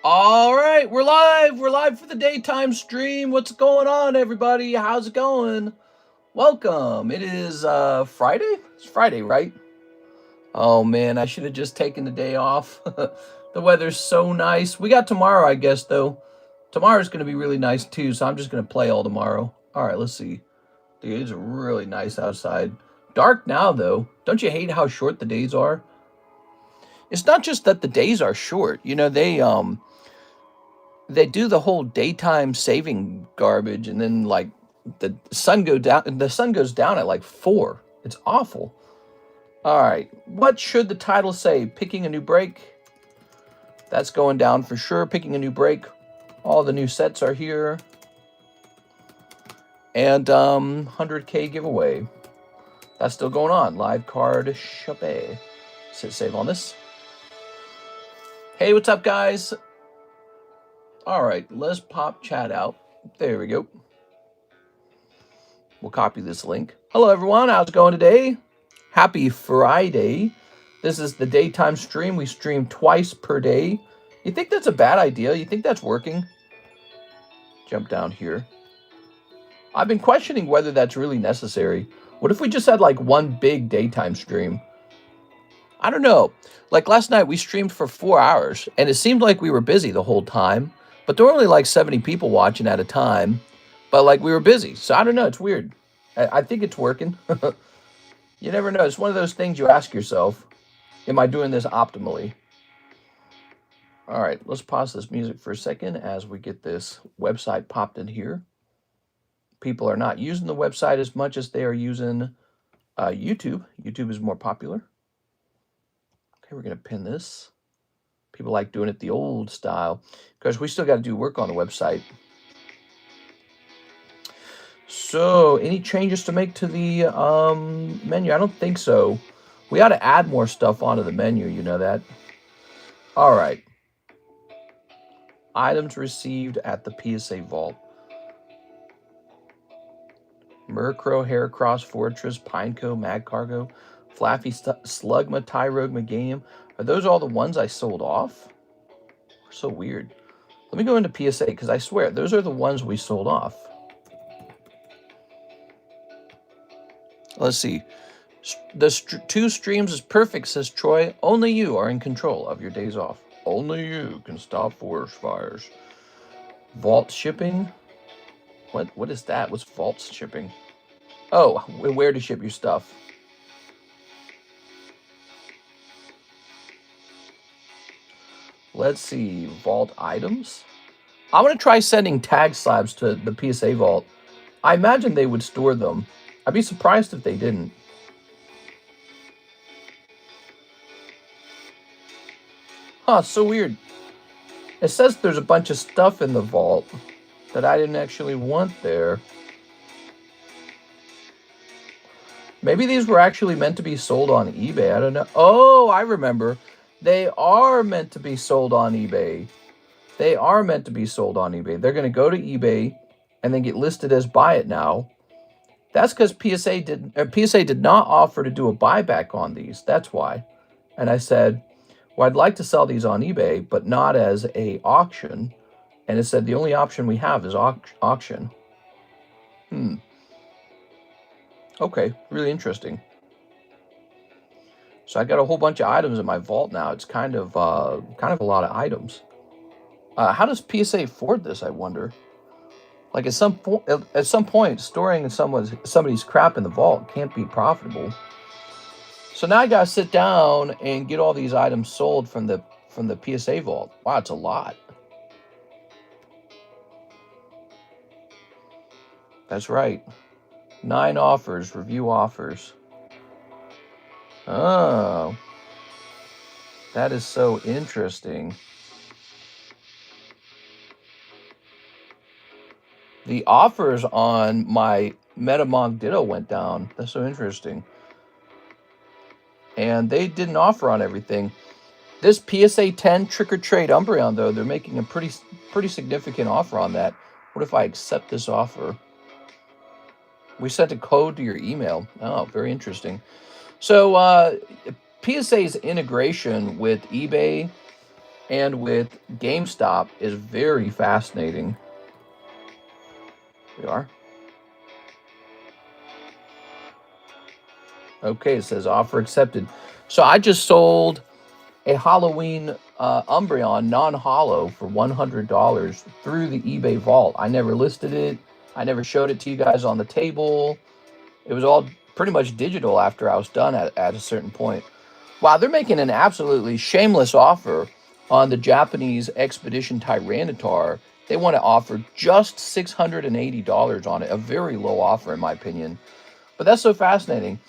All right, we're live. We're live for the daytime stream. What's going on, everybody? How's it going? Welcome. It is Friday. It's Friday, right? Oh man, I should have just taken the day off. The weather's so nice. We got tomorrow, I guess, though. Tomorrow's going to be really nice too, so I'm just going to play all tomorrow. All right, let's see. Dude, it's really nice outside. Dark now, though. Don't you hate how short the days are? It's not just that the days are short. You know, they do the whole daytime saving garbage, and then like the sun goes down at like 4. It's awful. All right, what should the title say? Picking a new break. That's going down for sure. Picking a new break. All the new sets are here. And 100K giveaway. That's still going on. Live card shop. Save on this. Hey, what's up, guys? All right, let's pop chat out. There we go. We'll copy this link. Hello, everyone. How's it going today? Happy Friday. This is the daytime stream. We stream twice per day. You think that's a bad idea? You think that's working? Jump down here. I've been questioning whether that's really necessary. What if we just had like one big daytime stream? I don't know. Like last night we streamed for 4 hours and it seemed like we were busy the whole time, but there were only like 70 people watching at a time, but like we were busy. So I don't know. It's weird. I think it's working. You never know. It's one of those things you ask yourself, am I doing this optimally? All right, let's pause this music for a second as we get this website popped in here. People are not using the website as much as they are using YouTube. YouTube is more popular. Okay, we're going to pin this. People like doing it the old style because we still got to do work on the website. So, any changes to make to the menu? I don't think so. We ought to add more stuff onto the menu, you know that. All right. Items received at the PSA vault. Murkrow, Heracross, Fortress, Pineco, Mag Cargo, Flaffy, Slugma, Tyrogue, Meganium. Are those all the ones I sold off? So weird. Let me go into PSA because I swear those are the ones we sold off. Let's see. The 2 streams is perfect, says Troy. Only you are in control of your days off. Only you can stop forest fires. Vault shipping. What is that? What's vault shipping? Oh, where to ship your stuff. Let's see. Vault items. I'm going to try sending tag slabs to the PSA vault. I imagine they would store them. I'd be surprised if they didn't. Huh, so weird. It says there's a bunch of stuff in the vault that I didn't actually want there. Maybe these were actually meant to be sold on eBay. I don't know. Oh, I remember. They are meant to be sold on eBay. They are meant to be sold on eBay. They're going to go to eBay and then get listed as buy it now. That's because PSA did not offer to do a buyback on these. That's why. And I said, well, I'd like to sell these on eBay, but not as a auction. And it said the only option we have is auction. Okay, really interesting. So I got a whole bunch of items in my vault now. It's kind of a lot of items. How does PSA afford this, I wonder? Like at some point, storing somebody's crap in the vault can't be profitable. So now I gotta sit down and get all these items sold from the PSA vault. Wow, it's a lot. That's right. 9 offers, review offers. Oh, that is so interesting. The offers on my Metamog Ditto went down. That's so interesting. And they didn't offer on everything. This PSA 10 Trick or Trade Umbreon, though, they're making a pretty significant offer on that. What if I accept this offer? We sent a code to your email. Oh, very interesting. So PSA's integration with eBay and with GameStop is very fascinating. We are. Okay, it says offer accepted. So I just sold a Halloween Umbreon non-hollow for $100 through the eBay vault. I never listed it. I never showed it to you guys on the table. It was all pretty much digital after I was done at a certain point. Wow, they're making an absolutely shameless offer on the Japanese Expedition Tyranitar. They want to offer just $680 on it. A very low offer, in my opinion. But that's so fascinating.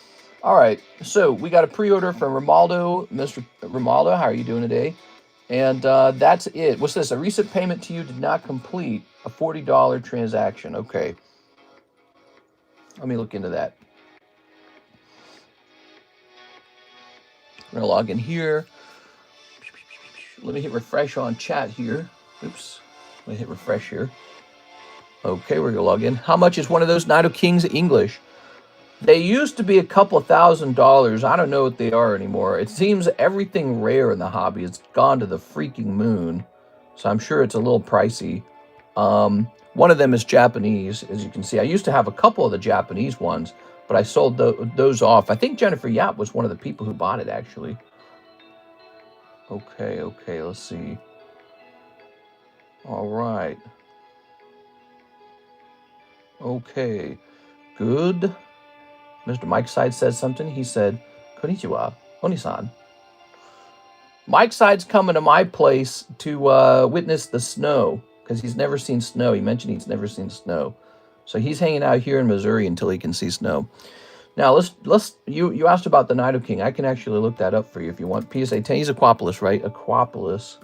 All right, so we got a pre-order from Romaldo. Mr. Romaldo, how are you doing today? And that's it. What's this? A recent payment to you did not complete a $40 transaction. Okay. Let me look into that. I'm going to log in here. Let me hit refresh on chat here. Oops. Let me hit refresh here. Okay, we're going to log in. How much is one of those Nido Kings English? They used to be a couple $1,000s. I don't know what they are anymore. It seems everything rare in the hobby has gone to the freaking moon. So I'm sure it's a little pricey. One of them is Japanese, as you can see. I used to have a couple of the Japanese ones, but I sold those off. I think Jennifer Yap was one of the people who bought it, actually. Okay, let's see. All right. Okay, good. Mr. Mike Side says something. He said, Konnichiwa, Oni-san. Mike Side's coming to my place to witness the snow, because he's never seen snow. He mentioned he's never seen snow. So he's hanging out here in Missouri until he can see snow. Now, you asked about the Nido King. I can actually look that up for you if you want. PSA 10, he's Aquapolis, right? Aquapolis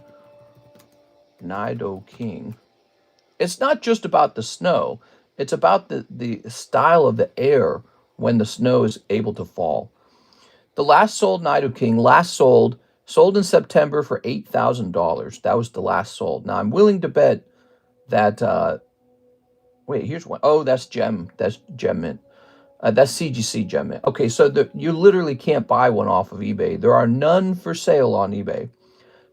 Nido King. It's not just about the snow. It's about the style of the air when the snow is able to fall. The last sold Nido King, sold in September for $8,000. That was the last sold. Now, I'm willing to bet that, wait, here's one. Oh, that's Gem Mint. That's CGC Gem Mint. Okay, so you literally can't buy one off of eBay. There are none for sale on eBay.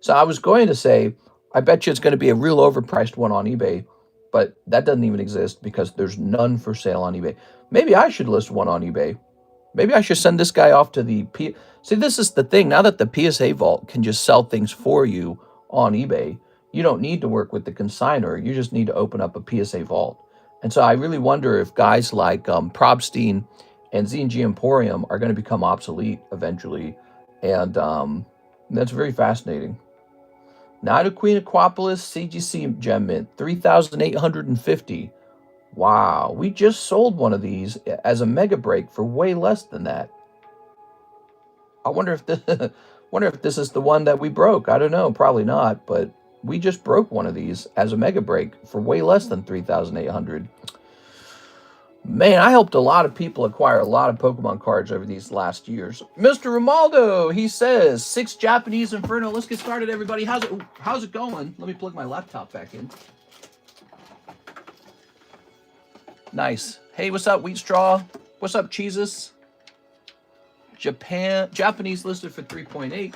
So I was going to say, I bet you it's going to be a real overpriced one on eBay, but that doesn't even exist because there's none for sale on eBay. Maybe I should list one on eBay. Maybe I should send this guy off to the See, this is the thing. Now that the PSA Vault can just sell things for you on eBay, you don't need to work with the consignor. You just need to open up a PSA Vault. And so I really wonder if guys like Probstein and Z&G Emporium are going to become obsolete eventually. And that's very fascinating. Nido Queen Aquapolis CGC Gem Mint, 3,850. Wow, we just sold one of these as a mega break for way less than that. I wonder if this is the one that we broke. I don't know, probably not, but we just broke one of these as a mega break for way less than 3,800. Man, I helped a lot of people acquire a lot of Pokemon cards over these last years. Mr. Romaldo, he says, 6 Japanese Inferno. Let's get started, everybody. How's it going? Let me plug my laptop back in. Nice. Hey, what's up, Wheat Straw? What's up, Cheeses? Japanese listed for 3.8.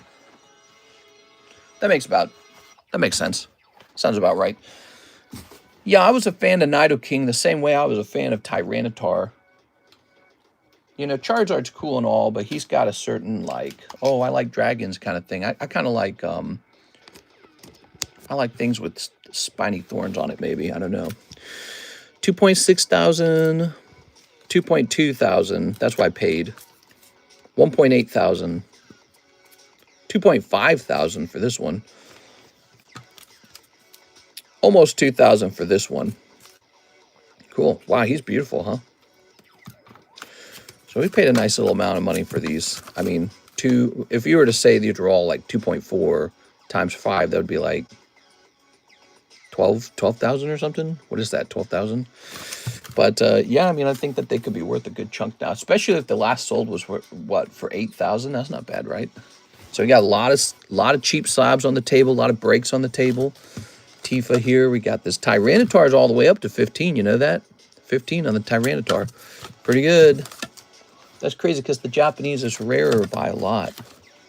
That makes sense. Sounds about right. Yeah, I was a fan of Nido King the same way I was a fan of Tyranitar. You know, Charizard's cool and all, but he's got a certain, like, oh, I like dragons kind of thing. I kind of like, I like things with spiny thorns on it, maybe. I don't know. 2.6 thousand, 2.2 thousand. That's why I paid. 1.8 thousand. 2.5 thousand for this one. Almost 2,000 for this one. Cool. Wow, he's beautiful, huh? So we paid a nice little amount of money for these. I mean, if you were to say these were all like 2.4 times 5, that would be like 12,000 or something. What is that, 12,000? But yeah, I mean, I think that they could be worth a good chunk now, especially if the last sold was for, what, for 8,000. That's not bad, right? So we got a lot of cheap slabs on the table, a lot of breaks on the table. Tifa here. We got this Tyranitar is all the way up to 15. You know that? 15 on the Tyranitar. Pretty good. That's crazy because the Japanese is rarer by a lot.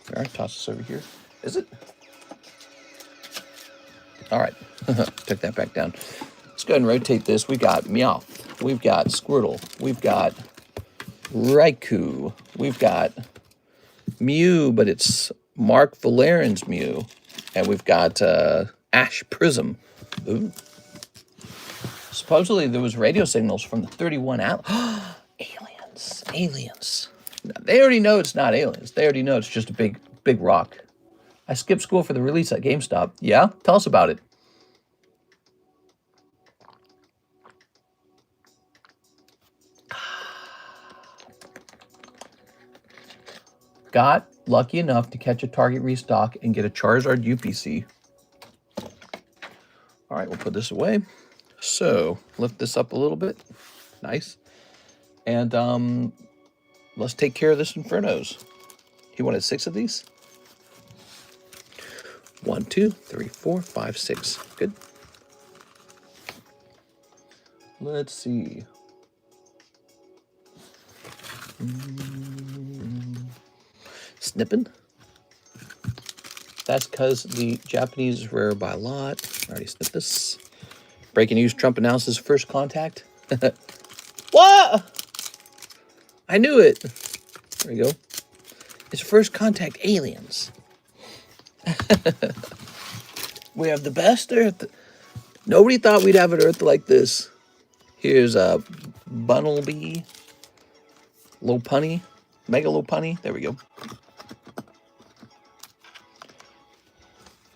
All right, toss this over here. Is it? All right. Took that back down. Let's go ahead and rotate this. We got Meowth. We've got Squirtle. We've got Raikou. We've got Mew, but it's Mark Valerian's Mew. And we've got Ash Prism. Ooh. Supposedly there was radio signals from the 31 out. Aliens. Aliens. Now, they already know it's not aliens. They already know it's just a big rock. I skipped school for the release at GameStop. Yeah? Tell us about it. Got lucky enough to catch a Target restock and get a Charizard UPC. All right, we'll put this away. So, lift this up a little bit. Nice. And let's take care of this Infernos. He wanted 6 of these? 1, 2, 3, 4, 5, 6. Good. Let's see. Snipping. That's because the Japanese is rare by a lot. Already snipped this. Breaking news, Trump announces first contact. What? I knew it. There we go. It's first contact aliens. We have the best Earth. Nobody thought we'd have an Earth like this. Here's a Bunnelby. Lopunny. Mega Lopunny. There we go.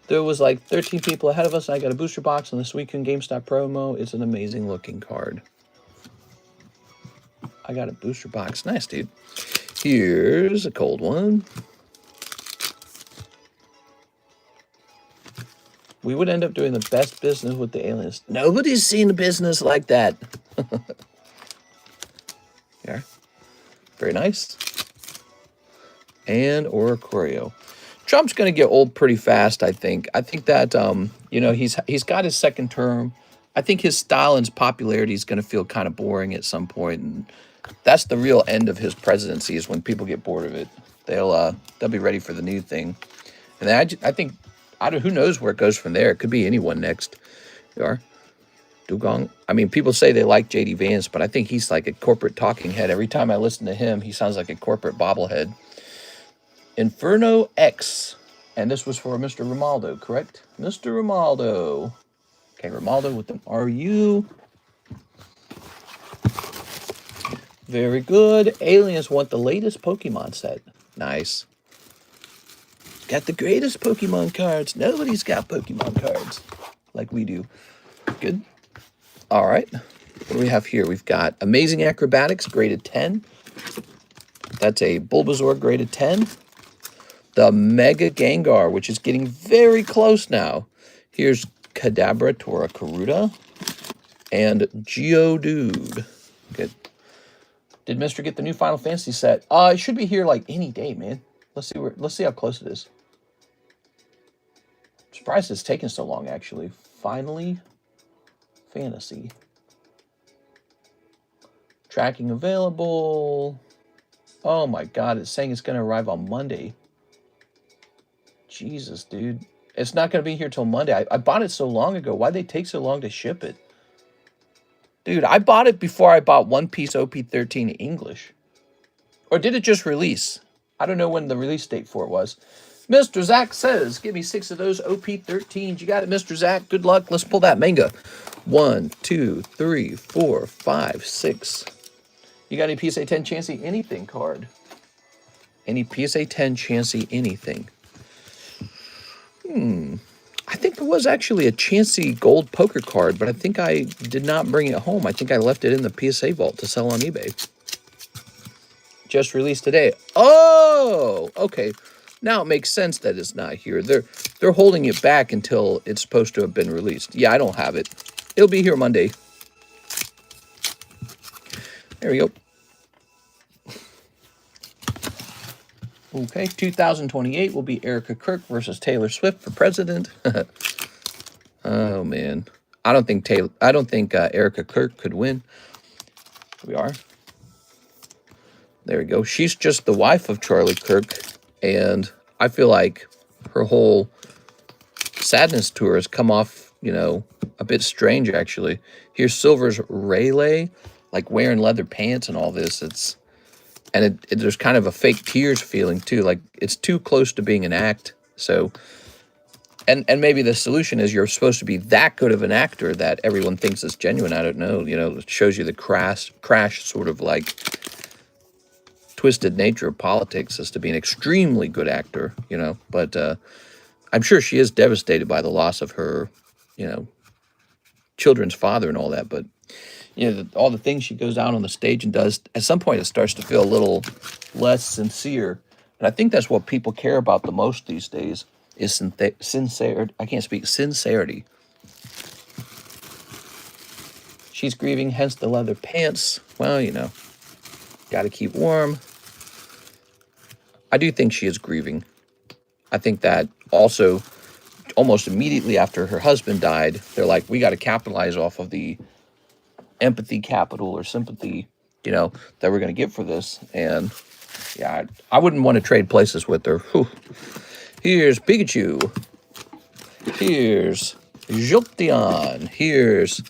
There was like 13 people ahead of us. I got a booster box on this weekend GameStop promo. It's an amazing looking card. I got a booster box. Nice, dude. Here's a cold one. We would end up doing the best business with the aliens. Nobody's seen a business like that. Yeah. Very nice. And Oricorio. Trump's going to get old pretty fast, I think. I think that, you know, he's got his second term. I think his style and his popularity is going to feel kind of boring at some point. And that's the real end of his presidency, is when people get bored of it. They'll be ready for the new thing. And I think, who knows where it goes from there. It could be anyone next. You are. Dugong. I mean, people say they like J.D. Vance, but I think he's like a corporate talking head. Every time I listen to him, he sounds like a corporate bobblehead. Inferno X. And this was for Mr. Romaldo, correct? Mr. Romaldo. Okay, Romaldo with an RU. Very good. Aliens want the latest Pokemon set. Nice. Got the greatest Pokemon cards. Nobody's got Pokemon cards like we do. Good. All right. What do we have here? We've got Amazing Acrobatics, graded 10. That's a Bulbasaur, graded 10. The Mega Gengar, which is getting very close now. Here's Kadabra, Tora Karuta, and Geodude. Good. Did Mr. get the new Final Fantasy set? It should be here like any day, man. Let's see how close it is. I'm surprised it's taking so long, actually. Finally, Fantasy. Tracking available. Oh my God, it's saying it's going to arrive on Monday. Jesus, dude. It's not going to be here till Monday. I bought it so long ago. Why'd they take so long to ship it? Dude, I bought it before I bought One Piece OP13 English. Or did it just release? I don't know when the release date for it was. Mr. Zach says, give me 6 of those OP13s. You got it, Mr. Zach. Good luck. Let's pull that manga. 1, 2, 3, 4, 5, 6. You got any PSA 10 Chansey anything card? Any PSA 10 Chansey anything? I think there was actually a Chansey gold poker card, but I think I did not bring it home. I think I left it in the PSA vault to sell on eBay. Just released today. Oh, okay. Now it makes sense that it's not here. They're holding it back until it's supposed to have been released. Yeah, I don't have it. It'll be here Monday. There we go. Okay, 2028 will be Erica Kirk versus Taylor Swift for president. Oh man, I don't think Erica Kirk could win. Here we are. There we go. She's just the wife of Charlie Kirk, and I feel like her whole sadness tour has come off a bit strange, actually. Here's Silver's Rayleigh, like wearing leather pants and all this. There's kind of a fake tears feeling, too. Like, it's too close to being an act. So, and maybe the solution is you're supposed to be that good of an actor that everyone thinks is genuine. I don't know. It shows you the crash sort of like twisted nature of politics as to be an extremely good actor, But I'm sure she is devastated by the loss of her, children's father and all that. But, all the things she goes out on the stage and does, at some point it starts to feel a little less sincere. And I think that's what people care about the most these days is sincerity. I can't speak. Sincerity. She's grieving, hence the leather pants. Well, got to keep warm. I do think she is grieving. I think that also almost immediately after her husband died, they're like, we got to capitalize off of the empathy capital or sympathy, that we're going to get for this. And yeah, I wouldn't want to trade places with her. Whew. Here's Pikachu. Here's Jolteon. Here's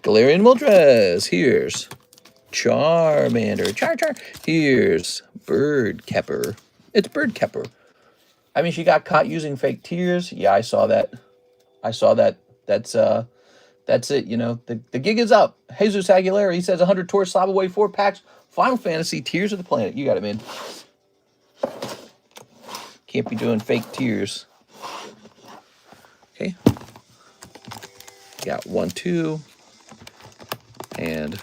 Galarian Moltres. Here's Charmander. Char. Here's Birdkepper. It's Birdkepper. I mean, she got caught using fake tears. Yeah, I saw that. That's it. The gig is up. Jesus Aguilera, he says 100 tours, slab away 4 packs. Final Fantasy, Tears of the Planet. You got it, man. Can't be doing fake tears. Okay. Got 1, 2, and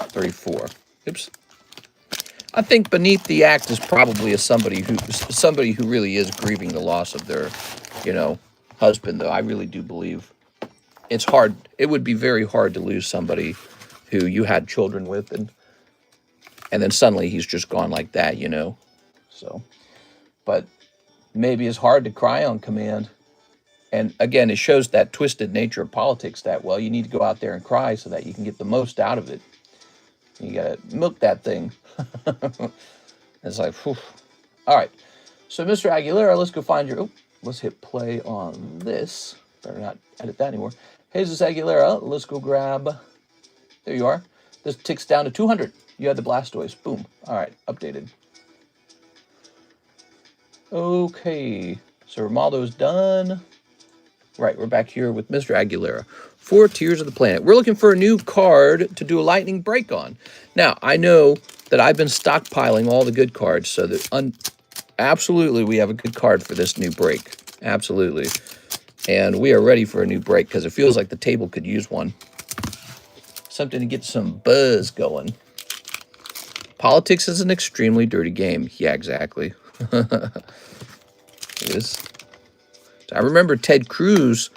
34. Oops. I think beneath the act is probably somebody who really is grieving the loss of their, husband. Though I really do believe it's hard. It would be very hard to lose somebody who you had children with, and then suddenly he's just gone like that, So, but maybe it's hard to cry on command. And again, it shows that twisted nature of politics that, well, you need to go out there and cry so that you can get the most out of it. You got to milk that thing. It's like, whew. All right. So, Mr. Aguilera, let's go find your... Oh, let's hit play on this. Better not edit that anymore. Jesus Aguilera, let's go grab... There you are. This ticks down to 200. You had the Blastoise. Boom. All right. Updated. Okay. So, Romaldo's done. Right. We're back here with Mr. Aguilera. 4 Tears of the Planet. We're looking for a new card to do a lightning break on. Now, I know that I've been stockpiling all the good cards, so that absolutely we have a good card for this new break. Absolutely. And we are ready for a new break because it feels like the table could use one. Something to get some buzz going. Politics is an extremely dirty game. Yeah, exactly. It is. I remember Ted Cruz.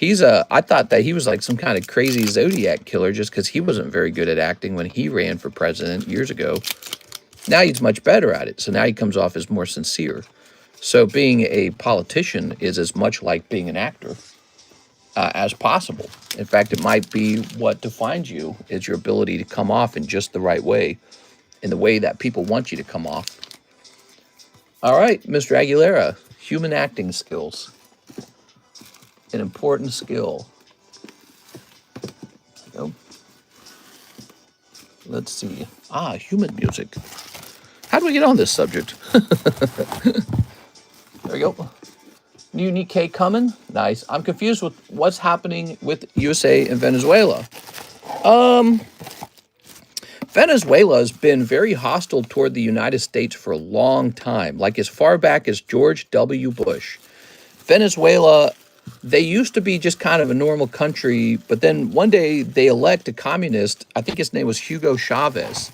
I thought that he was like some kind of crazy Zodiac killer just because he wasn't very good at acting when he ran for president years ago. Now he's much better at it. So now he comes off as more sincere. So being a politician is as much like being an actor as possible. In fact, it might be what defines you is your ability to come off in just the right way, in the way that people want you to come off. All right, Mr. Aguilera, human acting skills. An important skill. There we go. Let's see. Human music. How do we get on this subject? There we go. New Nikkei coming. Nice. I'm confused with what's happening with USA and Venezuela. Venezuela has been very hostile toward the United States for a long time, like as far back as George W. Bush. Venezuela, they used to be just kind of a normal country, but then one day they elect a communist. I think his name was Hugo Chavez,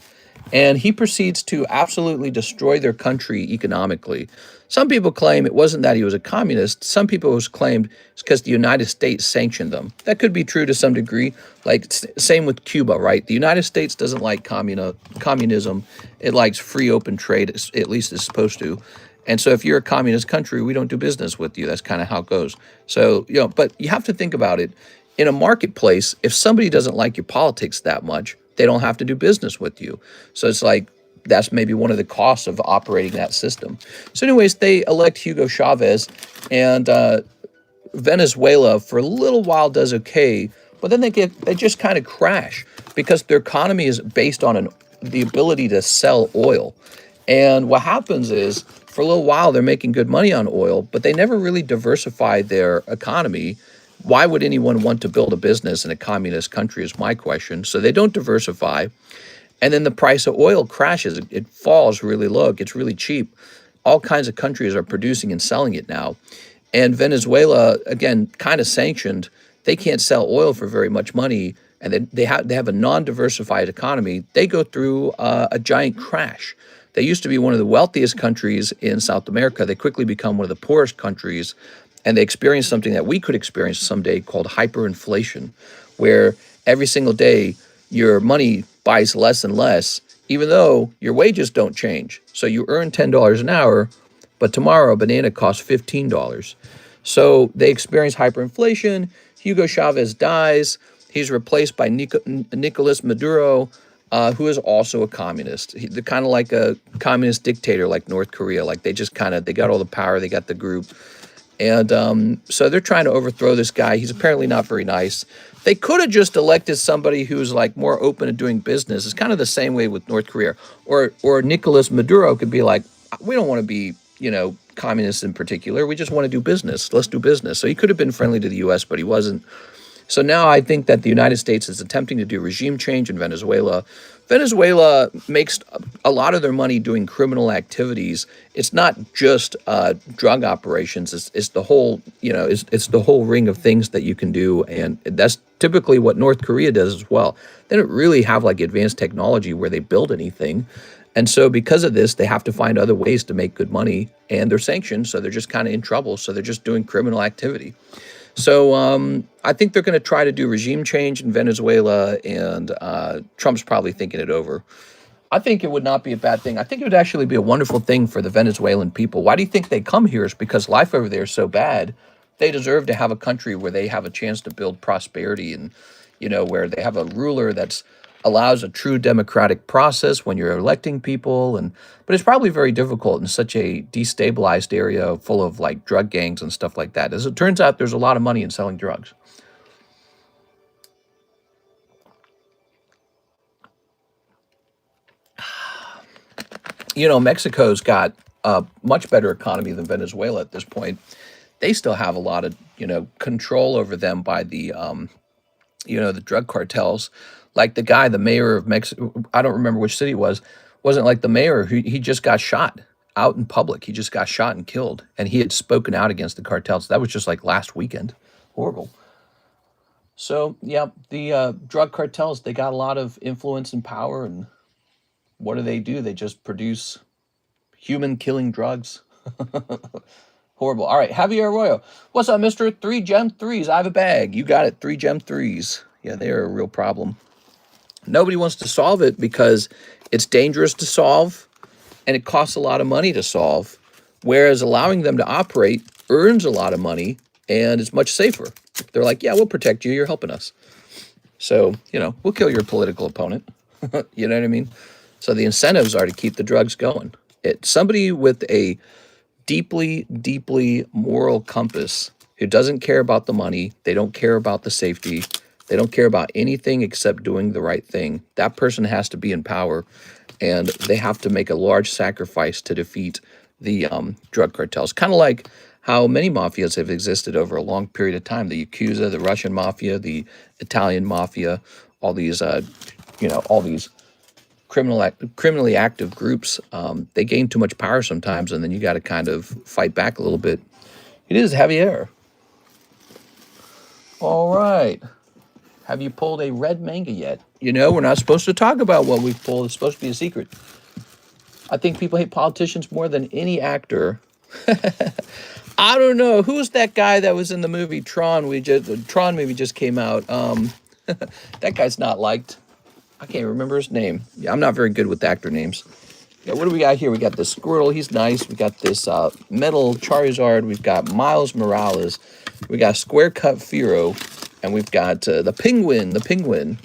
and he proceeds to absolutely destroy their country economically. Some people claim it wasn't that he was a communist. Some people have claimed it's because the United States sanctioned them. That could be true to some degree. Like, same with Cuba, right? The United States doesn't like communism. It likes free, open trade, at least it's supposed to. And so if you're a communist country, we don't do business with you. That's kind of how it goes. So, but you have to think about it. In a marketplace, if somebody doesn't like your politics that much, they don't have to do business with you. So it's like that's maybe one of the costs of operating that system. So anyways, they elect Hugo Chavez, and Venezuela for a little while does okay, but then they just kind of crash because their economy is based on the ability to sell oil. And what happens is for a little while they're making good money on oil, but they never really diversify their economy. Why would anyone want to build a business in a communist country is my question. So they don't diversify. And then the price of oil crashes. It falls really low. It gets really cheap. All kinds of countries are producing and selling it now. And Venezuela, again, kind of sanctioned. They can't sell oil for very much money, and they have a non-diversified economy. They go through a giant crash. They used to be one of the wealthiest countries in South America. They quickly become one of the poorest countries, and they experience something that we could experience someday called hyperinflation, where every single day your money buys less and less, even though your wages don't change. So you earn $10 an hour, but tomorrow a banana costs $15. So they experience hyperinflation. Hugo Chavez dies. He's replaced by Nicolas Maduro, who is also a communist. They're kind of like a communist dictator like North Korea. Like they got all the power, they got the group. And so they're trying to overthrow this guy. He's apparently not very nice. They could have just elected somebody who's like more open to doing business. It's kind of the same way with North Korea. Or Nicolas Maduro could be like, we don't want to be, communists in particular. We just want to do business. Let's do business. So he could have been friendly to the U.S., but he wasn't. So now I think that the United States is attempting to do regime change in Venezuela. Venezuela makes a lot of their money doing criminal activities. It's not just drug operations. It's the whole, it's the whole ring of things that you can do, and that's typically what North Korea does as well. They don't really have like advanced technology where they build anything. And so because of this, they have to find other ways to make good money, and they're sanctioned, so they're just kind of in trouble. So they're just doing criminal activity. So I think they're going to try to do regime change in Venezuela, and Trump's probably thinking it over. I think it would not be a bad thing. I think it would actually be a wonderful thing for the Venezuelan people. Why do you think they come here? Is because life over there is so bad. They deserve to have a country where they have a chance to build prosperity, and where they have a ruler that's allows a true democratic process when you're electing people. But it's probably very difficult in such a destabilized area full of like drug gangs and stuff like that. As it turns out, there's a lot of money in selling drugs. Mexico's got a much better economy than Venezuela at this point. They still have a lot of, control over them by the the drug cartels. Like the mayor of Mexico, I don't remember which city it wasn't like the mayor who he just got shot out in public. He just got shot and killed, and he had spoken out against the cartels. That was just like last weekend. Horrible. So yeah, the drug cartels, they got a lot of influence and power, and what do? They just produce human killing drugs. Horrible. All right, Javier Arroyo. What's up, Mr. 3 Gem 3s? I have a bag. You got it, 3 Gem 3s. Yeah, they are a real problem. Nobody wants to solve it because it's dangerous to solve and it costs a lot of money to solve, whereas allowing them to operate earns a lot of money and it's much safer. They're like, yeah, we'll protect you. You're helping us. So, we'll kill your political opponent. You know what I mean? So the incentives are to keep the drugs going. Somebody with a deeply, deeply moral compass who doesn't care about the money, they don't care about the safety, they don't care about anything except doing the right thing. That person has to be in power, and they have to make a large sacrifice to defeat the drug cartels. Kind of like how many mafias have existed over a long period of time. The Yakuza, the Russian mafia, the Italian mafia, all these, all these criminally active groups. They gain too much power sometimes, and then you got to kind of fight back a little bit. It is Javier. All right. Have you pulled a red manga yet? We're not supposed to talk about what we've pulled. It's supposed to be a secret. I think people hate politicians more than any actor. I don't know. Who's that guy that was in the movie Tron? Tron movie just came out. That guy's not liked. I can't remember his name. Yeah, I'm not very good with actor names. Yeah, what do we got here? We got this Squirtle. He's nice. We got this Metal Charizard. We've got Miles Morales. We got Square Cut Firo. And we've got the Penguin.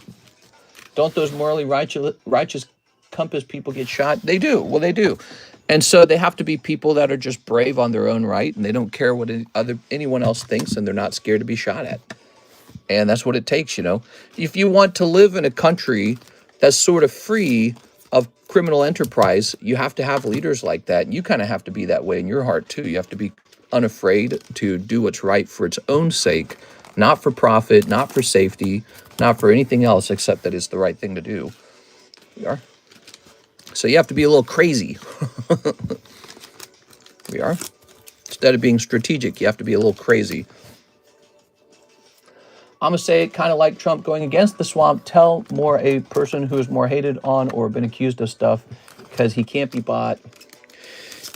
Don't those morally righteous Compass people get shot? They do. Well, they do. And so they have to be people that are just brave on their own right, and they don't care what anyone else thinks, and they're not scared to be shot at. And that's what it takes, If you want to live in a country that's sort of free of criminal enterprise, you have to have leaders like that. And you kind of have to be that way in your heart, too. You have to be unafraid to do what's right for its own sake, not for profit, not for safety, not for anything else except that it's the right thing to do. We are. So you have to be a little crazy. We are. Instead of being strategic, you have to be a little crazy. I'm going to say, kind of like Trump going against the swamp, tell more a person who is more hated on or been accused of stuff because he can't be bought.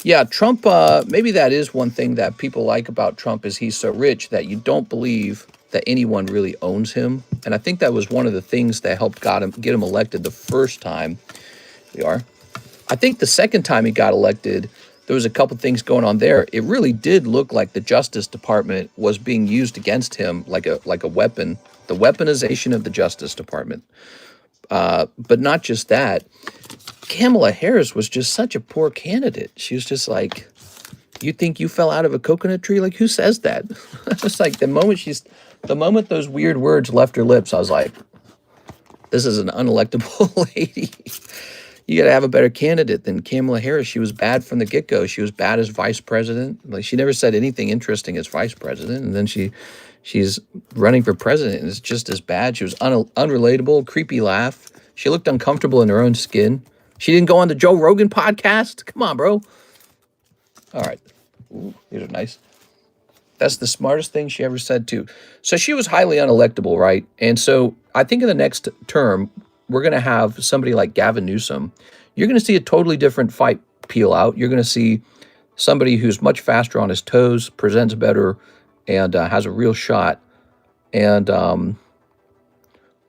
Yeah, Trump, maybe that is one thing that people like about Trump is he's so rich that you don't believe that anyone really owns him. And I think that was one of the things that helped get him elected the first time. We are. I think the second time he got elected, there was a couple things going on there. It really did look like the Justice Department was being used against him like a weapon, the weaponization of the Justice Department. But not just that. Kamala Harris was just such a poor candidate. She was just like, you think you fell out of a coconut tree? Like, who says that? It's like the moment those weird words left her lips, I was like, this is an unelectable lady. You got to have a better candidate than Kamala Harris. She was bad from the get-go. She was bad as vice president. Like, she never said anything interesting as vice president. And then she's running for president, and it's just as bad. She was unrelatable, creepy laugh. She looked uncomfortable in her own skin. She didn't go on the Joe Rogan podcast. Come on, bro. All right. Ooh, these are nice. That's the smartest thing she ever said, too. So she was highly unelectable, right? And so I think in the next term, we're going to have somebody like Gavin Newsom. You're going to see a totally different fight peel out. You're going to see somebody who's much faster on his toes, presents better, and has a real shot. And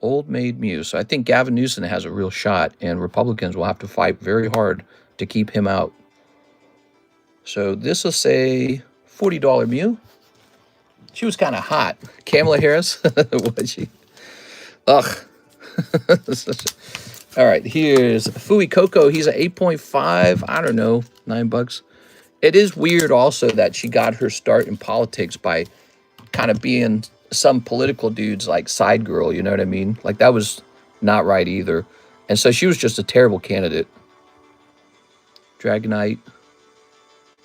Old Maid Muse. So I think Gavin Newsom has a real shot, and Republicans will have to fight very hard to keep him out. So this will say $40 Mew. She was kind of hot. Kamala Harris, was she? Ugh. All right, here's Fui Coco. He's an 8.5. I don't know, $9. It is weird also that she got her start in politics by kind of being some political dude's like side girl. You know what I mean? Like, that was not right either. And so she was just a terrible candidate. Dragonite,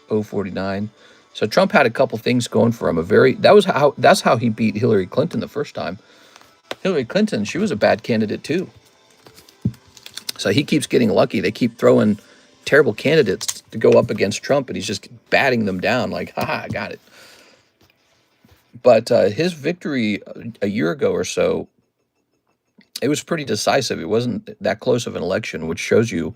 049. So Trump had a couple things going for him. That's how he beat Hillary Clinton the first time. Hillary Clinton, she was a bad candidate too. So he keeps getting lucky. They keep throwing terrible candidates to go up against Trump, and he's just batting them down like, haha, I got it. But his victory a year ago or so, it was pretty decisive. It wasn't that close of an election, which shows you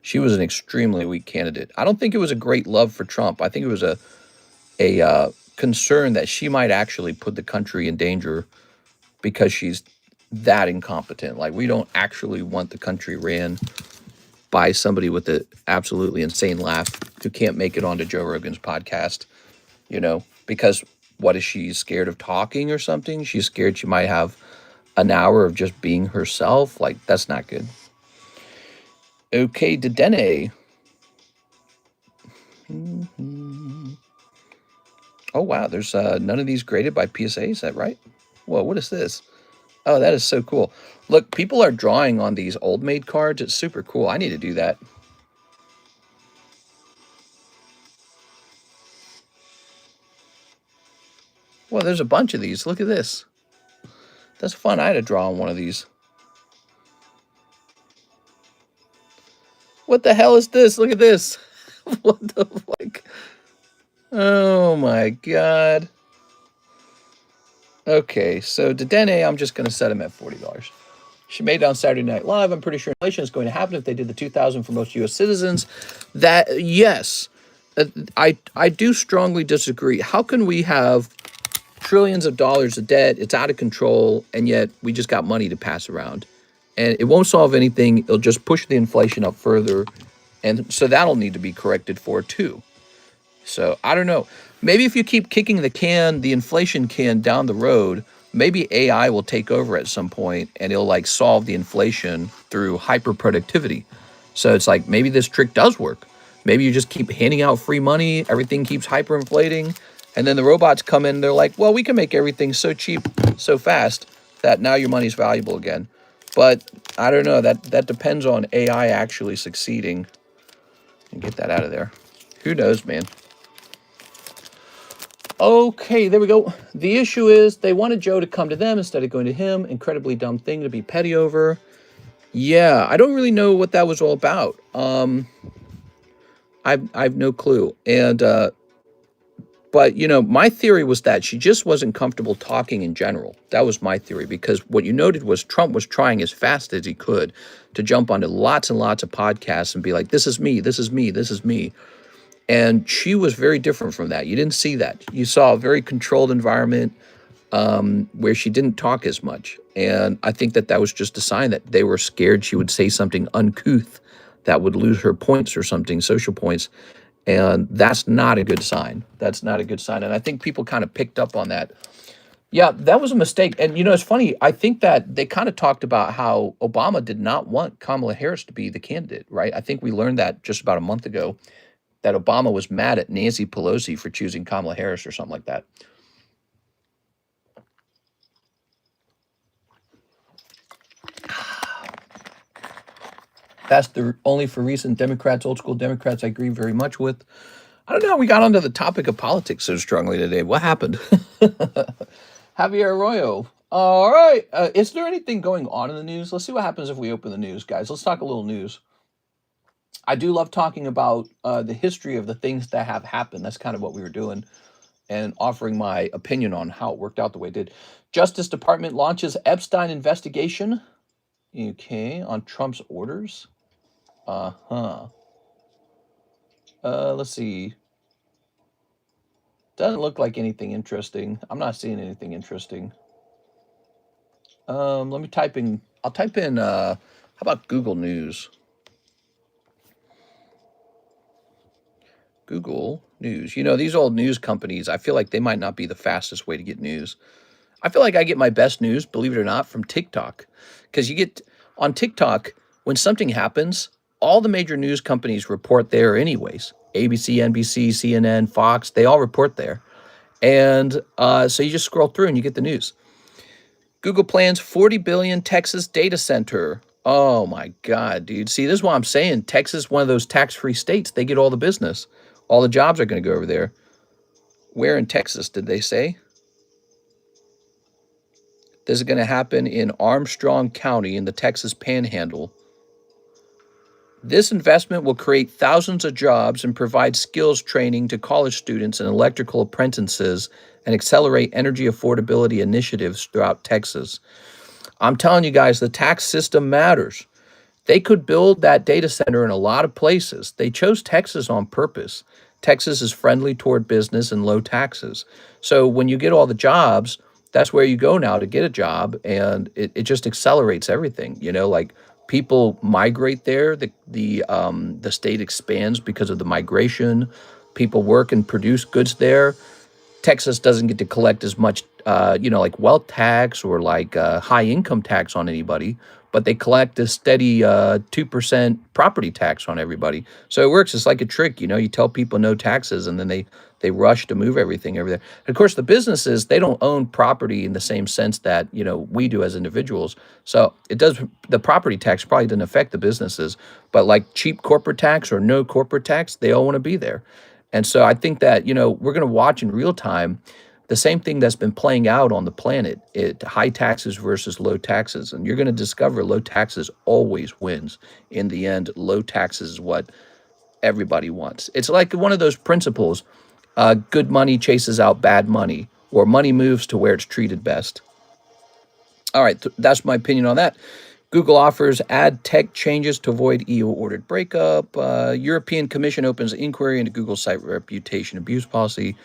she was an extremely weak candidate. I don't think it was a great love for Trump. I think it was a concern that she might actually put the country in danger because she's that incompetent. Like, we don't actually want the country ran by somebody with an absolutely insane laugh who can't make it onto Joe Rogan's podcast, because what is she scared of talking or something? She's scared she might have an hour of just being herself. Like, that's not good. Okay, Dedenne. Oh, wow, there's none of these graded by PSA, is that right? Whoa, what is this? Oh, that is so cool. Look, people are drawing on these Old Maid cards. It's super cool. I need to do that. Well, there's a bunch of these. Look at this. That's fun. I had to draw on one of these. What the hell is this? Look at this. What the fuck? Oh, my God. Okay, so Dedenne, I'm just going to set him at $40. She made it on Saturday Night Live. I'm pretty sure inflation is going to happen if they did the $2,000 for most U.S. citizens. That, yes, I do strongly disagree. How can we have trillions of dollars of debt? It's out of control, and yet we just got money to pass around. And it won't solve anything. It'll just push the inflation up further. And so that'll need to be corrected for, too. So, I don't know. Maybe if you keep kicking the inflation can down the road, maybe AI will take over at some point and it'll like solve the inflation through hyper productivity. So it's like maybe this trick does work. Maybe you just keep handing out free money, everything keeps hyperinflating, and then the robots come in, they're like, well, we can make everything so cheap, so fast that now your money's valuable again. But I don't know, that depends on AI actually succeeding. And get that out of there. Who knows, man? Okay, there we go. The issue is they wanted Joe to come to them instead of going to him. Incredibly dumb thing to be petty over. Yeah, I don't really know what that was all about. I've no clue. And but you know, my theory was that she just wasn't comfortable talking in general. That was my theory, because what you noted was Trump was trying as fast as he could to jump onto lots and lots of podcasts and be like, this is me, this is me, this is me. And she was very different from that. You didn't see that. You saw a very controlled environment where she didn't talk as much. And I think that that was just a sign that they were scared she would say something uncouth that would lose her points or something, social points. And that's not a good sign. That's not a good sign. And I think people kind of picked up on that. Yeah, that was a mistake. And, you know, it's funny. I think that they kind of talked about how Obama did not want Kamala Harris to be the candidate, right? I think we learned that just about a month ago, that Obama was mad at Nancy Pelosi for choosing Kamala Harris or something like that. That's the only for recent Democrats, old school Democrats, I agree very much with. I don't know how we got onto the topic of politics so strongly today. What happened? Javier Arroyo. All right. Is there anything going on in the news? Let's see what happens if we open the news, guys. Let's talk a little news. I do love talking about the history of the things that have happened. That's kind of what we were doing, and offering my opinion on how it worked out the way it did. Justice Department launches Epstein investigation. Okay, on Trump's orders. Let's see. Doesn't look like anything interesting. I'm not seeing anything interesting. Let me type in. I'll type in. How about Google News? Google News. You know, these old news companies, I feel like they might not be the fastest way to get news. I feel like I get my best news, believe it or not, from TikTok. Because you get on TikTok, when something happens, all the major news companies report there anyways. ABC, NBC, CNN, Fox, they all report there. And so you just scroll through and you get the news. Google plans 40 billion Texas data center. Oh my God, dude. See, this is what I'm saying. Texas, one of those tax-free states, they get all the business. All the jobs are going to go over there. Where in Texas did they say? This is going to happen in Armstrong County in the Texas Panhandle. This investment will create thousands of jobs and provide skills training to college students and electrical apprentices and accelerate energy affordability initiatives throughout Texas. I'm telling you guys, the tax system matters. They could build that data center in a lot of places. They chose Texas on purpose. Texas is friendly toward business and low taxes. So when you get all the jobs, that's where you go now to get a job, and it just accelerates everything. You know, like people migrate there. The state expands because of the migration. People work and produce goods there. Texas doesn't get to collect as much, like wealth tax or like high income tax on anybody, but they collect a steady 2% property tax on everybody. So it works. It's like a trick. You know, you tell people no taxes, and then they rush to move everything over there. And of course, the businesses, they don't own property in the same sense that, you know, we do as individuals. So it does, the property tax probably doesn't affect the businesses, but like cheap corporate tax or no corporate tax, they all want to be there. And so I think that, you know, we're going to watch in real time the same thing that's been playing out on the planet, high taxes versus low taxes. And you're going to discover low taxes always wins. In the end, low taxes is what everybody wants. It's like one of those principles, good money chases out bad money, or money moves to where it's treated best. All right, that's my opinion on that. Google offers ad tech changes to avoid EU-ordered breakup. European Commission opens inquiry into Google site reputation abuse policy.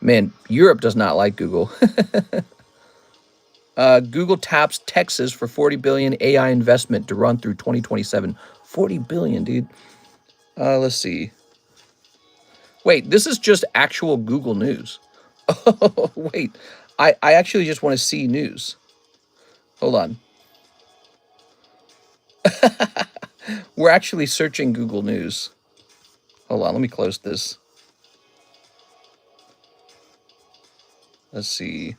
Man, Europe does not like Google. Google taps Texas for 40 billion AI investment to run through 2027. 40 billion, dude. Let's see. Wait, this is just actual Google News. Oh, wait. I actually just want to see news. Hold on. We're actually searching Google News. Hold on, let me close this. Let's see.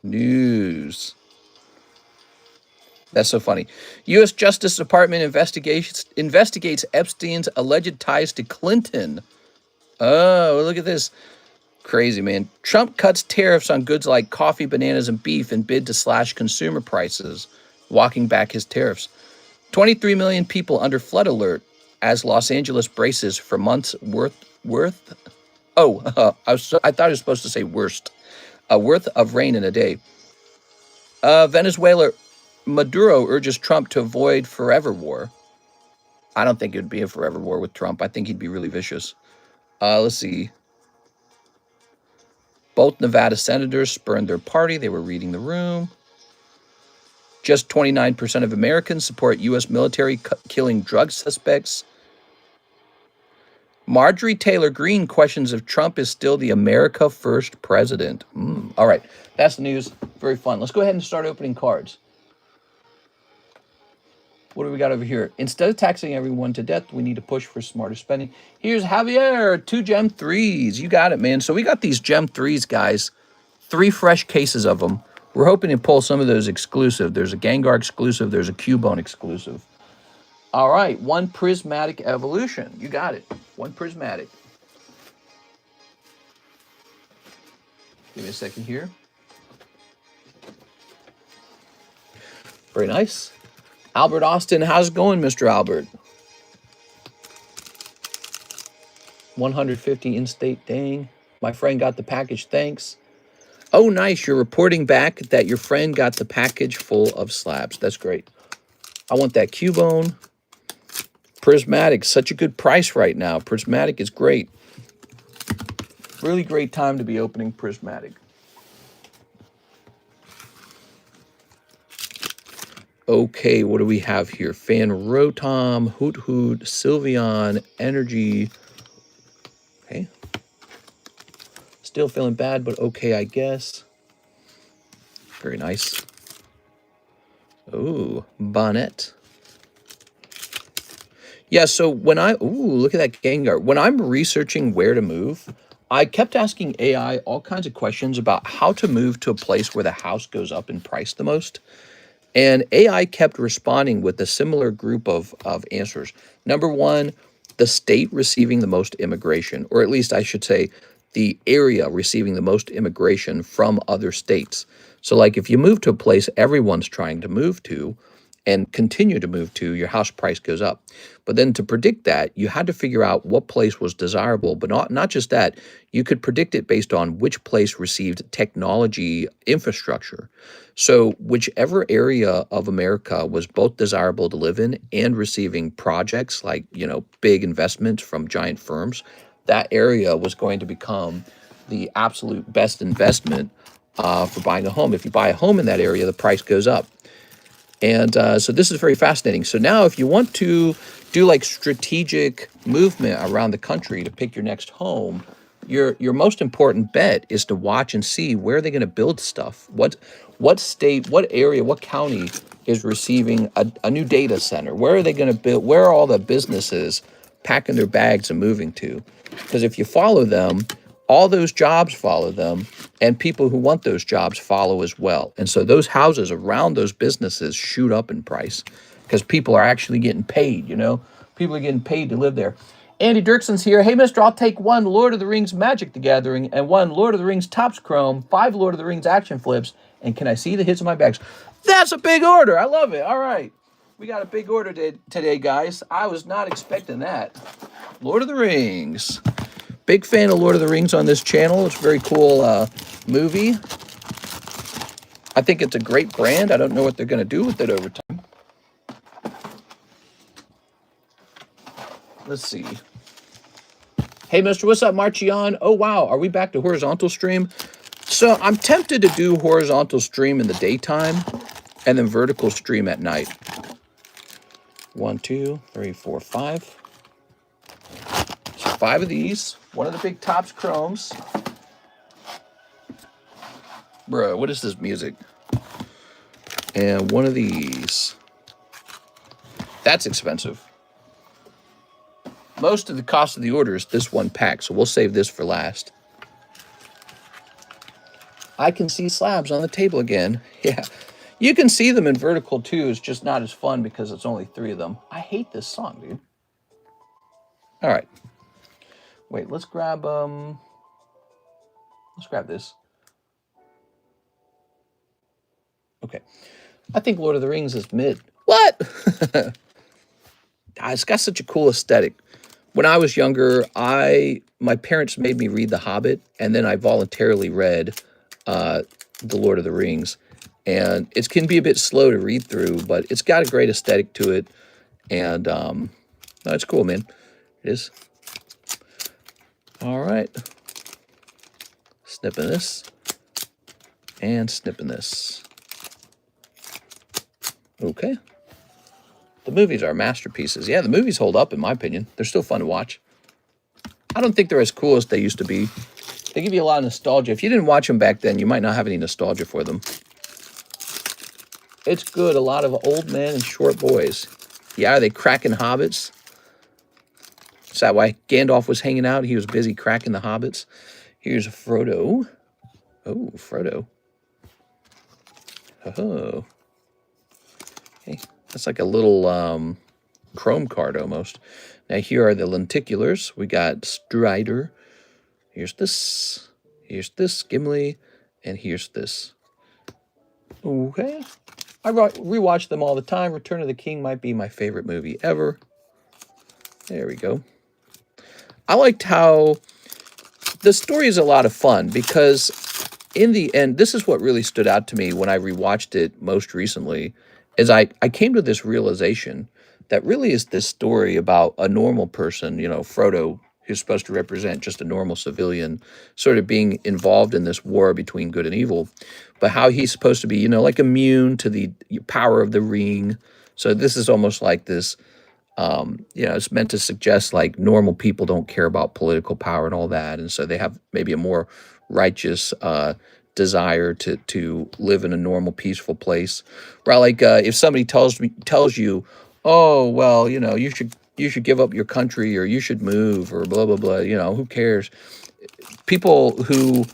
News. That's so funny. U.S. Justice Department investigates Epstein's alleged ties to Clinton. Oh, look at this. Crazy, man. Trump cuts tariffs on goods like coffee, bananas, and beef in bid to slash consumer prices, walking back his tariffs. 23 million people under flood alert as Los Angeles braces for months worth. Oh, I thought I was supposed to say worst. Worth of rain in a day. Venezuela, Maduro urges Trump to avoid forever war. I don't think it would be a forever war with Trump. I think he'd be really vicious. Let's see. Both Nevada senators spurned their party. They were reading the room. Just 29% of Americans support U.S. military killing drug suspects. Marjorie Taylor Greene questions if Trump is still the America First president. All right, that's the news. Very fun. Let's go ahead and start opening cards. What do we got over here? Instead of taxing everyone to death, we need to push for smarter spending. Here's Javier, 2 Gem 3s. You got it, man. So we got these Gem 3s, guys. 3 fresh cases of them. We're hoping to pull some of those exclusive. There's a Gengar exclusive. There's a Cubone exclusive. All right, 1 Prismatic Evolution. You got it. 1 Prismatic. Give me a second here. Very nice. Albert Austin, how's it going, Mr. Albert? 150 in-state, dang. My friend got the package, thanks. Oh, nice, you're reporting back that your friend got the package full of slabs. That's great. I want that Cubone. Prismatic, such a good price right now. Prismatic is great. Really great time to be opening Prismatic. Okay, what do we have here? Fan Rotom, Hoot Hoot, Sylveon, Energy. Okay. Still feeling bad, but okay, I guess. Very nice. Ooh, Bonnet. Yeah, so when look at that Gengar. When I'm researching where to move, I kept asking AI all kinds of questions about how to move to a place where the house goes up in price the most. And AI kept responding with a similar group of answers. Number 1, the state receiving the most immigration, or at least I should say the area receiving the most immigration from other states. So like if you move to a place everyone's trying to move to and continue to move to, your house price goes up. But then to predict that, you had to figure out what place was desirable, but not just that, you could predict it based on which place received technology infrastructure. So whichever area of America was both desirable to live in and receiving projects like, big investments from giant firms, that area was going to become the absolute best investment for buying a home. If you buy a home in that area, the price goes up. And so this is very fascinating. So now if you want to do like strategic movement around the country to pick your next home, your most important bet is to watch and see where they're going to build stuff. What state, what area, what county is receiving a new data center? Where are they going to build? Where are all the businesses packing their bags and moving to? Because if you follow them, all those jobs follow them, and people who want those jobs follow as well. And so those houses around those businesses shoot up in price because people are actually getting paid, People are getting paid to live there. Andy Dirkson's here. Hey, mister, I'll take 1 Lord of the Rings Magic the Gathering and 1 Lord of the Rings Topps Chrome, 5 Lord of the Rings Action Flips, and can I see the hits in my bags? That's a big order. I love it. All right. We got a big order today, guys. I was not expecting that. Lord of the Rings. Big fan of Lord of the Rings on this channel. It's a very cool movie. I think it's a great brand. I don't know what they're going to do with it over time. Let's see. Hey, mister, what's up, Marchion? Oh, wow. Are we back to horizontal stream? So I'm tempted to do horizontal stream in the daytime and then vertical stream at night. 1, 2, 3, 4, 5. So 5 of these. 1 of the big Topps Chromes. Bro, what is this music? And 1 of these. That's expensive. Most of the cost of the order is this one pack, so we'll save this for last. I can see slabs on the table again. Yeah. You can see them in vertical too. It's just not as fun because it's only 3 of them. I hate this song, dude. All right. Wait, let's grab this. Okay. I think Lord of the Rings is mid. What? It's got such a cool aesthetic. When I was younger, my parents made me read The Hobbit, and then I voluntarily read The Lord of the Rings. And it can be a bit slow to read through, but it's got a great aesthetic to it. And no, it's cool, man. It is. All right. Snipping this. And snipping this. Okay. The movies are masterpieces. Yeah, the movies hold up, in my opinion. They're still fun to watch. I don't think they're as cool as they used to be. They give you a lot of nostalgia. If you didn't watch them back then, you might not have any nostalgia for them. It's good. A lot of old men and short boys. Yeah, are they cracking hobbits? Is that why Gandalf was hanging out? He was busy cracking the hobbits. Here's Frodo. Oh, Frodo. Oh. Okay. That's like a little chrome card almost. Now here are the lenticulars. We got Strider. Here's this. Here's this, Gimli. And here's this. Okay. I rewatch them all the time. Return of the King might be my favorite movie ever. There we go. I liked how the story is a lot of fun because in the end, this is what really stood out to me when I rewatched it most recently, is I came to this realization that really is this story about a normal person, you know, Frodo, who's supposed to represent just a normal civilian, sort of being involved in this war between good and evil, but how he's supposed to be, you know, like immune to the power of the ring. So this is almost like this, you know, it's meant to suggest like normal people don't care about political power and all that. And so they have maybe a more righteous desire to live in a normal, peaceful place. Right? Like if somebody tells you, oh, well, you know, you should give up your country or you should move or blah, blah, blah, you know, who cares? People who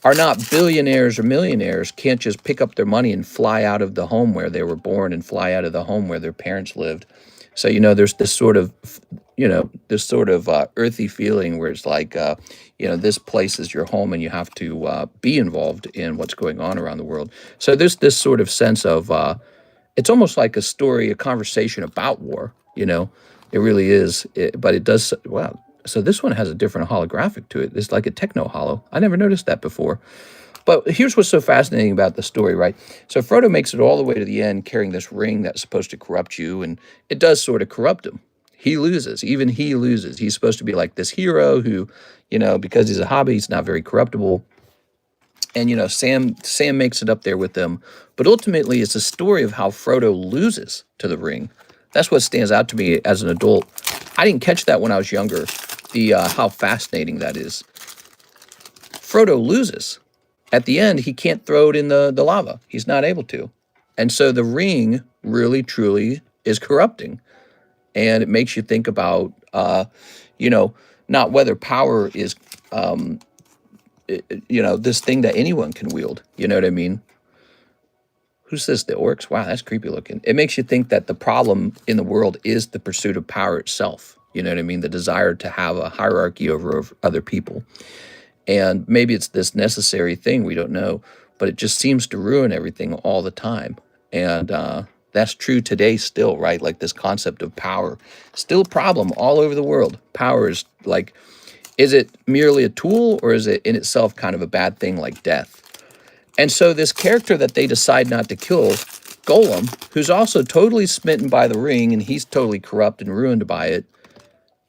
are not billionaires or millionaires can't just pick up their money and fly out of the home where they were born and fly out of the home where their parents lived. So, you know, there's this sort of, you know, this sort of earthy feeling where it's like, you know, this place is your home and you have to be involved in what's going on around the world. So there's this sort of sense of, it's almost like a story, a conversation about war, you know, it really is. But it does, wow. So this one has a different holographic to it. It's like a techno hollow. I never noticed that before. But here's what's so fascinating about the story, right? So Frodo makes it all the way to the end carrying this ring that's supposed to corrupt you, and it does sort of corrupt him. He loses. Even he loses. He's supposed to be like this hero who, you know, because he's a hobby, he's not very corruptible. And, you know, Sam makes it up there with them. But ultimately, it's a story of how Frodo loses to the ring. That's what stands out to me as an adult. I didn't catch that when I was younger, how fascinating that is. Frodo loses. At the end, he can't throw it in the lava. He's not able to. And so the ring really, truly is corrupting. And it makes you think about, you know, not whether power is, you know, this thing that anyone can wield. You know what I mean? Who's this? The orcs? Wow, that's creepy looking. It makes you think that the problem in the world is the pursuit of power itself. You know what I mean? The desire to have a hierarchy over other people. And maybe it's this necessary thing, we don't know, but it just seems to ruin everything all the time. And that's true today still, right? Like this concept of power, still a problem all over the world. Power is like, is it merely a tool or is it in itself kind of a bad thing like death? And so this character that they decide not to kill, Golem, who's also totally smitten by the ring and he's totally corrupt and ruined by it,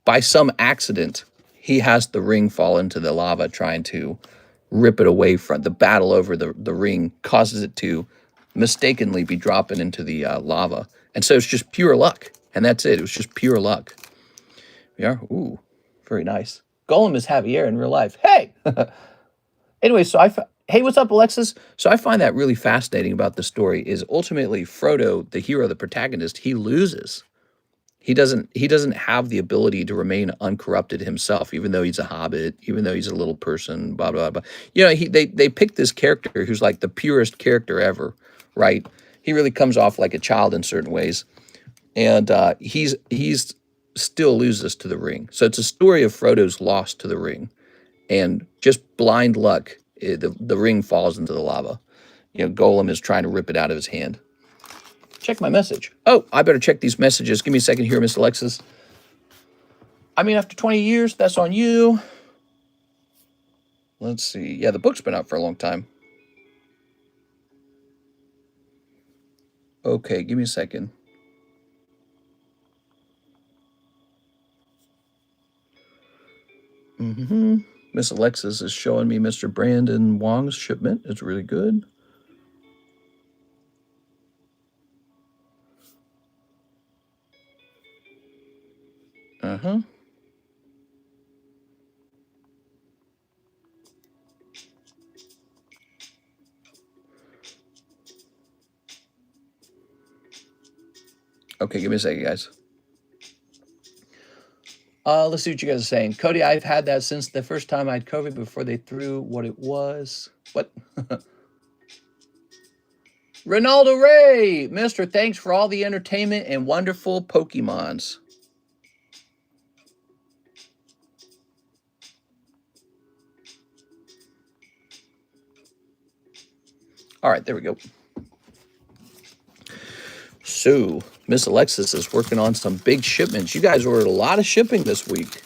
by some accident, he has the ring fall into the lava trying to rip it away from the battle over the ring, causes it to mistakenly be dropping into the lava. And so it's just pure luck. And that's it. It was just pure luck. Yeah. Ooh, very nice. Golem is Javier in real life. Hey! Anyway, so hey, what's up, Alexis? So I find that really fascinating about the story is ultimately Frodo, the hero, the protagonist, he loses. He doesn't have the ability to remain uncorrupted himself, even though he's a hobbit, even though he's a little person, blah blah blah. You know, they picked this character who's like the purest character ever, right? He really comes off like a child in certain ways, and he's still loses to the ring. So it's a story of Frodo's loss to the ring, and just blind luck, the ring falls into the lava. You know, Golem is trying to rip it out of his hand. Check my message. Oh, I better check these messages. Give me a second here, Miss Alexis. I mean, after 20 years, that's on you. Let's see. Yeah, the book's been out for a long time. Okay, give me a second. Miss Alexis is showing me Mr. Brandon Wong's shipment. It's really good. Okay, give me a second, guys. Let's see what you guys are saying. Cody, I've had that since the first time I had COVID before they threw what it was. What? Ronaldo Ray, Mister, thanks for all the entertainment and wonderful Pokemons. All right, there we go. So, Miss Alexis is working on some big shipments. You guys ordered a lot of shipping this week.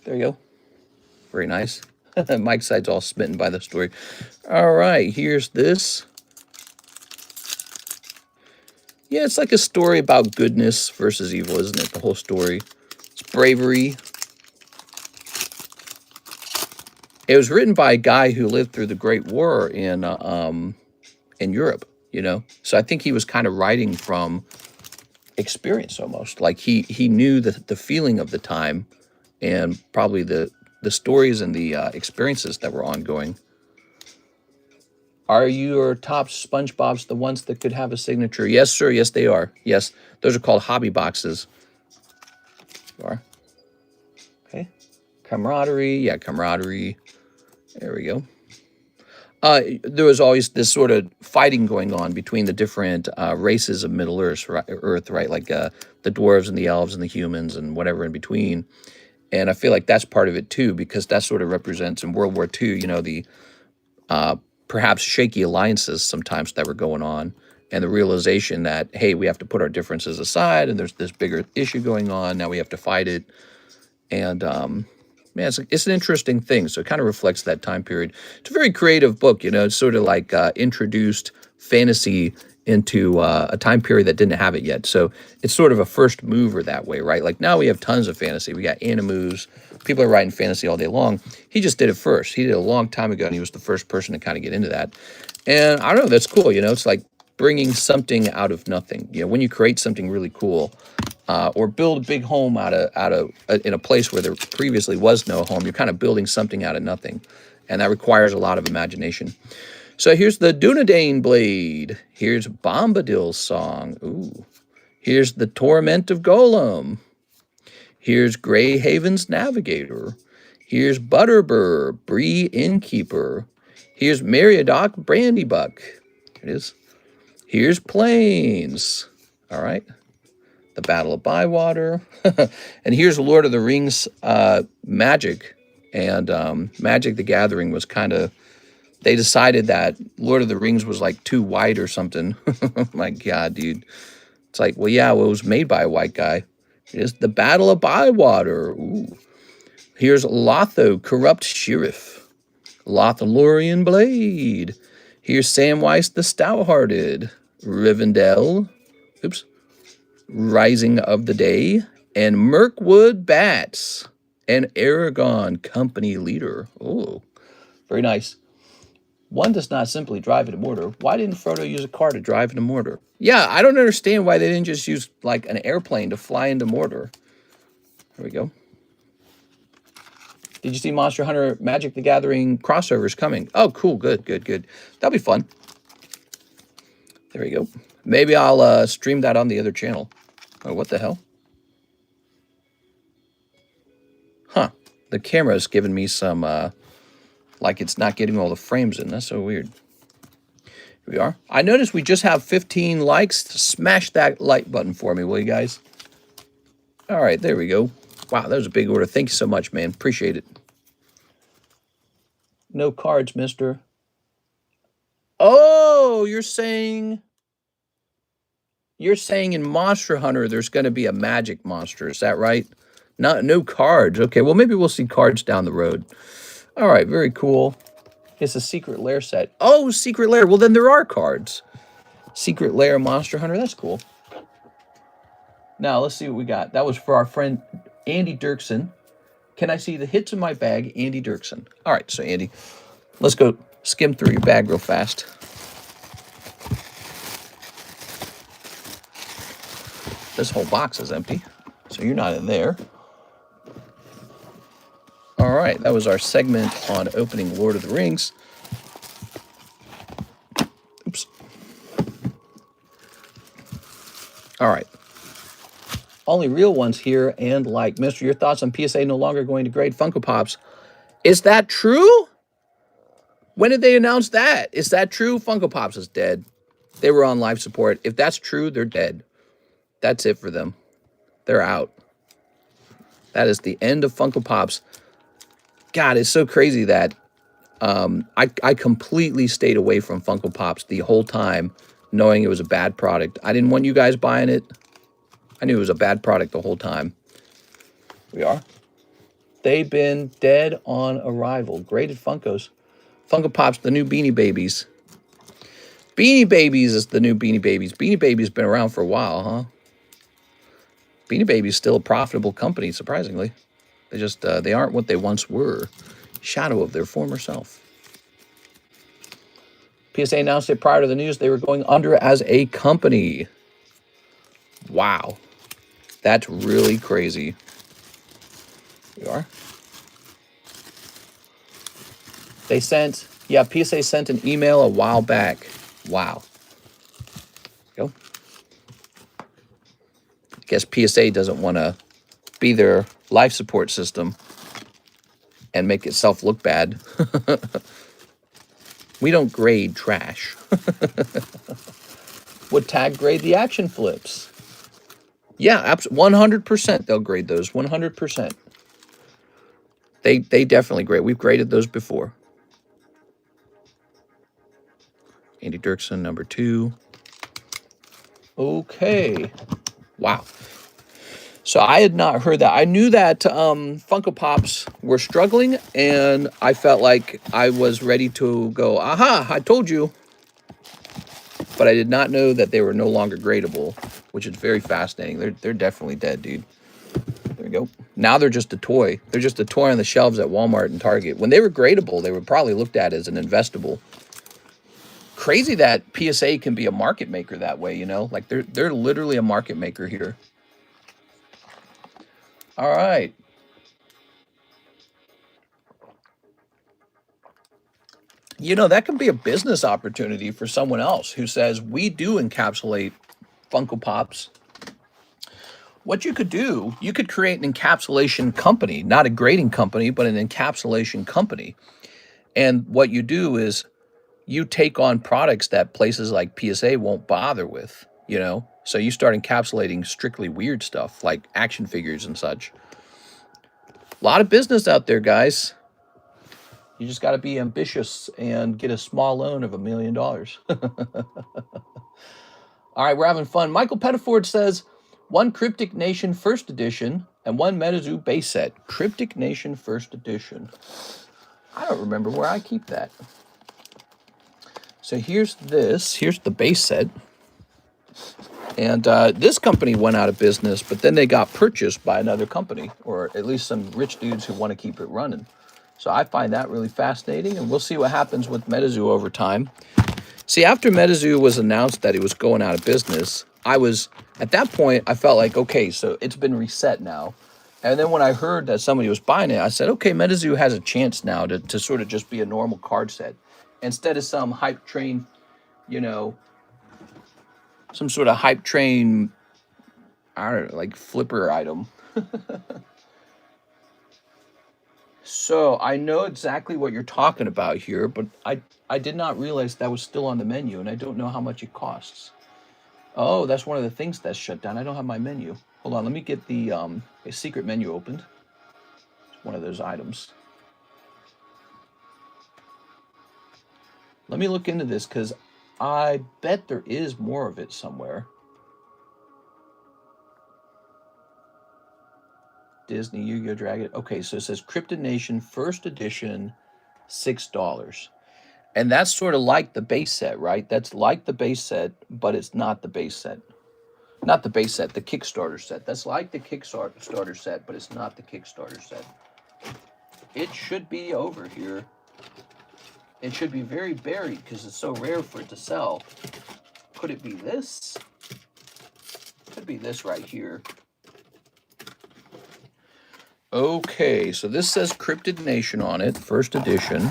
There you go. Very nice. Mike's side's all smitten by the story. All right, here's this. Yeah, it's like a story about goodness versus evil, isn't it? The whole story. It's bravery. It was written by a guy who lived through the Great War in Europe, you know? So I think he was kind of writing from experience almost. Like he knew the feeling of the time and probably the stories and the experiences that were ongoing. Are your top SpongeBob's the ones that could have a signature? Yes, sir. Yes, they are. Yes, those are called hobby boxes. You are. Okay. Camaraderie. Yeah, camaraderie. There we go. There was always this sort of fighting going on between the different races of Middle Earth, right? Like the dwarves and the elves and the humans and whatever in between. And I feel like that's part of it too, because that sort of represents in World War II, you know, the perhaps shaky alliances sometimes that were going on, and the realization that, hey, we have to put our differences aside, and there's this bigger issue going on. Now we have to fight it. And man, it's an interesting thing. So it kind of reflects that time period. It's a very creative book, you know. It's sort of like introduced fantasy into a time period that didn't have it yet. So it's sort of a first mover that way, right? Like now we have tons of fantasy. We got Animus. People are writing fantasy all day long. He just did it first. He did it a long time ago, and he was the first person to kind of get into that. And I don't know, that's cool, you know. It's like bringing something out of nothing. You know, when you create something really cool, or build a big home in a place where there previously was no home, you're kind of building something out of nothing, and that requires a lot of imagination. So here's the Dunedain Blade. Here's Bombadil's Song. Ooh. Here's the Torment of Golem. Here's Greyhaven's Navigator. Here's Butterbur, Bree Innkeeper. Here's Meriadoc Brandybuck. There it is. Here's Plains. All right. The Battle of Bywater. And here's Lord of the Rings Magic. And Magic the Gathering was kind of, they decided that Lord of the Rings was like too white or something. My God, dude. It's like, well, yeah, well, it was made by a white guy. Here's the Battle of Bywater. Ooh. Here's Lotho, Corrupt Sheriff. Lothlorien Blade. Here's Samwise the Stout-Hearted. Rivendell. Oops. Rising of the Day. And Mirkwood Bats. And Aragon Company Leader. Oh, very nice. One does not simply drive into Mordor. Why didn't Frodo use a car to drive into Mordor? Yeah, I don't understand why they didn't just use, like, an airplane to fly into Mordor. There we go. Did you see Monster Hunter Magic the Gathering crossovers coming? Oh, cool. Good, good, good. That'll be fun. There we go. Maybe I'll stream that on the other channel. Oh, what the hell? Huh. The camera's giving me some, like it's not getting all the frames in. That's so weird. Here we are. I noticed we just have 15 likes. Smash that like button for me, will you guys? All right, there we go. Wow, that was a big order. Thank you so much, man. Appreciate it. No cards, mister. Oh, you're saying in Monster Hunter there's going to be a magic monster. Is that right? No cards. Okay, well, maybe we'll see cards down the road. All right, very cool. It's a Secret Lair set. Oh, Secret Lair. Well, then there are cards. Secret Lair Monster Hunter. That's cool. Now, let's see what we got. That was for our friend Andy Dirksen. Can I see the hits in my bag, Andy Dirksen? All right, so Andy, let's go skim through your bag real fast. This whole box is empty, so you're not in there. All right, that was our segment on opening Lord of the Rings. Oops. All right. Only real ones here, and like, Mister, your thoughts on PSA no longer going to grade Funko Pops. Is that true? When did they announce that? Is that true? Funko Pops is dead. They were on life support. If that's true, they're dead. That's it for them. They're out. That is the end of Funko Pops. God, it's so crazy that I completely stayed away from Funko Pops the whole time, knowing it was a bad product. I didn't want you guys buying it. I knew it was a bad product the whole time. We are. They've been dead on arrival. Graded Funkos. Funko Pops, the new Beanie Babies. Beanie Babies is the new Beanie Babies. Beanie Babies been around for a while, huh? Beanie Babies still a profitable company, surprisingly. They just, they aren't what they once were. Shadow of their former self. PSA announced it prior to the news they were going under as a company. Wow. That's really crazy. We are. They sent, yeah, PSA sent an email a while back. Wow. Go. I guess PSA doesn't want to be their life support system and make itself look bad. We don't grade trash. Would Tag grade the action flips? Yeah, 100% they'll grade those. 100%. They definitely grade. We've graded those before. Andy Dirksen, number 2. Okay. Wow. So I had not heard that. I knew that Funko Pops were struggling, and I felt like I was ready to go, aha, I told you. But I did not know that they were no longer gradable, which is very fascinating. They're definitely dead, dude. There we go. Now they're just a toy. They're just a toy on the shelves at Walmart and Target. When they were gradable, they were probably looked at as an investable. Crazy that PSA can be a market maker that way, you know? Like, they're literally a market maker here. All right. You know, that can be a business opportunity for someone else who says, we do encapsulate Funko Pops. What you could do, you could create an encapsulation company, not a grading company, but an encapsulation company. And what you do is you take on products that places like PSA won't bother with, you know? So you start encapsulating strictly weird stuff like action figures and such. A lot of business out there, guys. You just got to be ambitious and get a small loan of $1 million. All right, we're having fun. Michael Pettiford says, 1 Cryptic Nation First Edition and 1 MetaZoo base set. Cryptic Nation First Edition. I don't remember where I keep that. So here's this. Here's the base set. And this company went out of business, but then they got purchased by another company, or at least some rich dudes who want to keep it running. So I find that really fascinating, and we'll see what happens with MetaZoo over time. See, after MetaZoo was announced that it was going out of business, at that point, I felt like, okay, so it's been reset now. And then when I heard that somebody was buying it, I said, okay, MetaZoo has a chance now to sort of just be a normal card set. Instead of some hype train, you know, some sort of hype train I don't know, like flipper item. So I know exactly what you're talking about here, but I did not realize that was still on the menu, and I don't know how much it costs. Oh, that's one of the things that's shut down. I don't have my menu. Hold on, let me get the a secret menu opened. It's one of those items. Let me look into this because I bet there is more of it somewhere. Disney Yu-Gi-Oh! Dragon. Okay, so it says Cryptid Nation First Edition, $6. And that's sort of like the base set, right? That's like the base set, but it's not the base set. Not the base set, the Kickstarter set. That's like the Kickstarter set, but it's not the Kickstarter set. It should be over here. It should be very buried because it's so rare for it to sell. Could it be this? Could be this right here. Okay, so this says Cryptid Nation on it, first edition.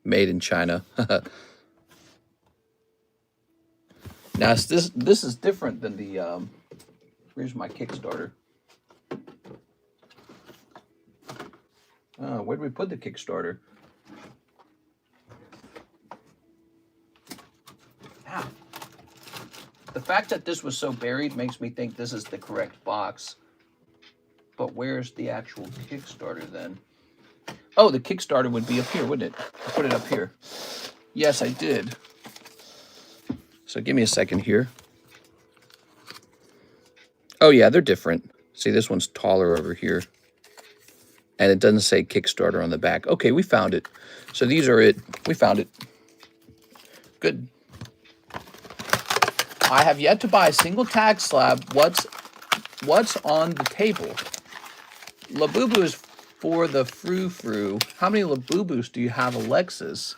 Made in China. Now this is different than the here's my Kickstarter. Where did we put the Kickstarter? Ah. The fact that this was so buried makes me think this is the correct box. But where's the actual Kickstarter then? Oh, the Kickstarter would be up here, wouldn't it? I put it up here. Yes, I did. So give me a second here. Oh yeah, they're different. See, this one's taller over here. And it doesn't say Kickstarter on the back. Okay, we found it. So these are it. We found it. Good. I have yet to buy a single tag slab. What's on the table? Labubu is for the frou-frou. How many Labubus do you have, Alexis?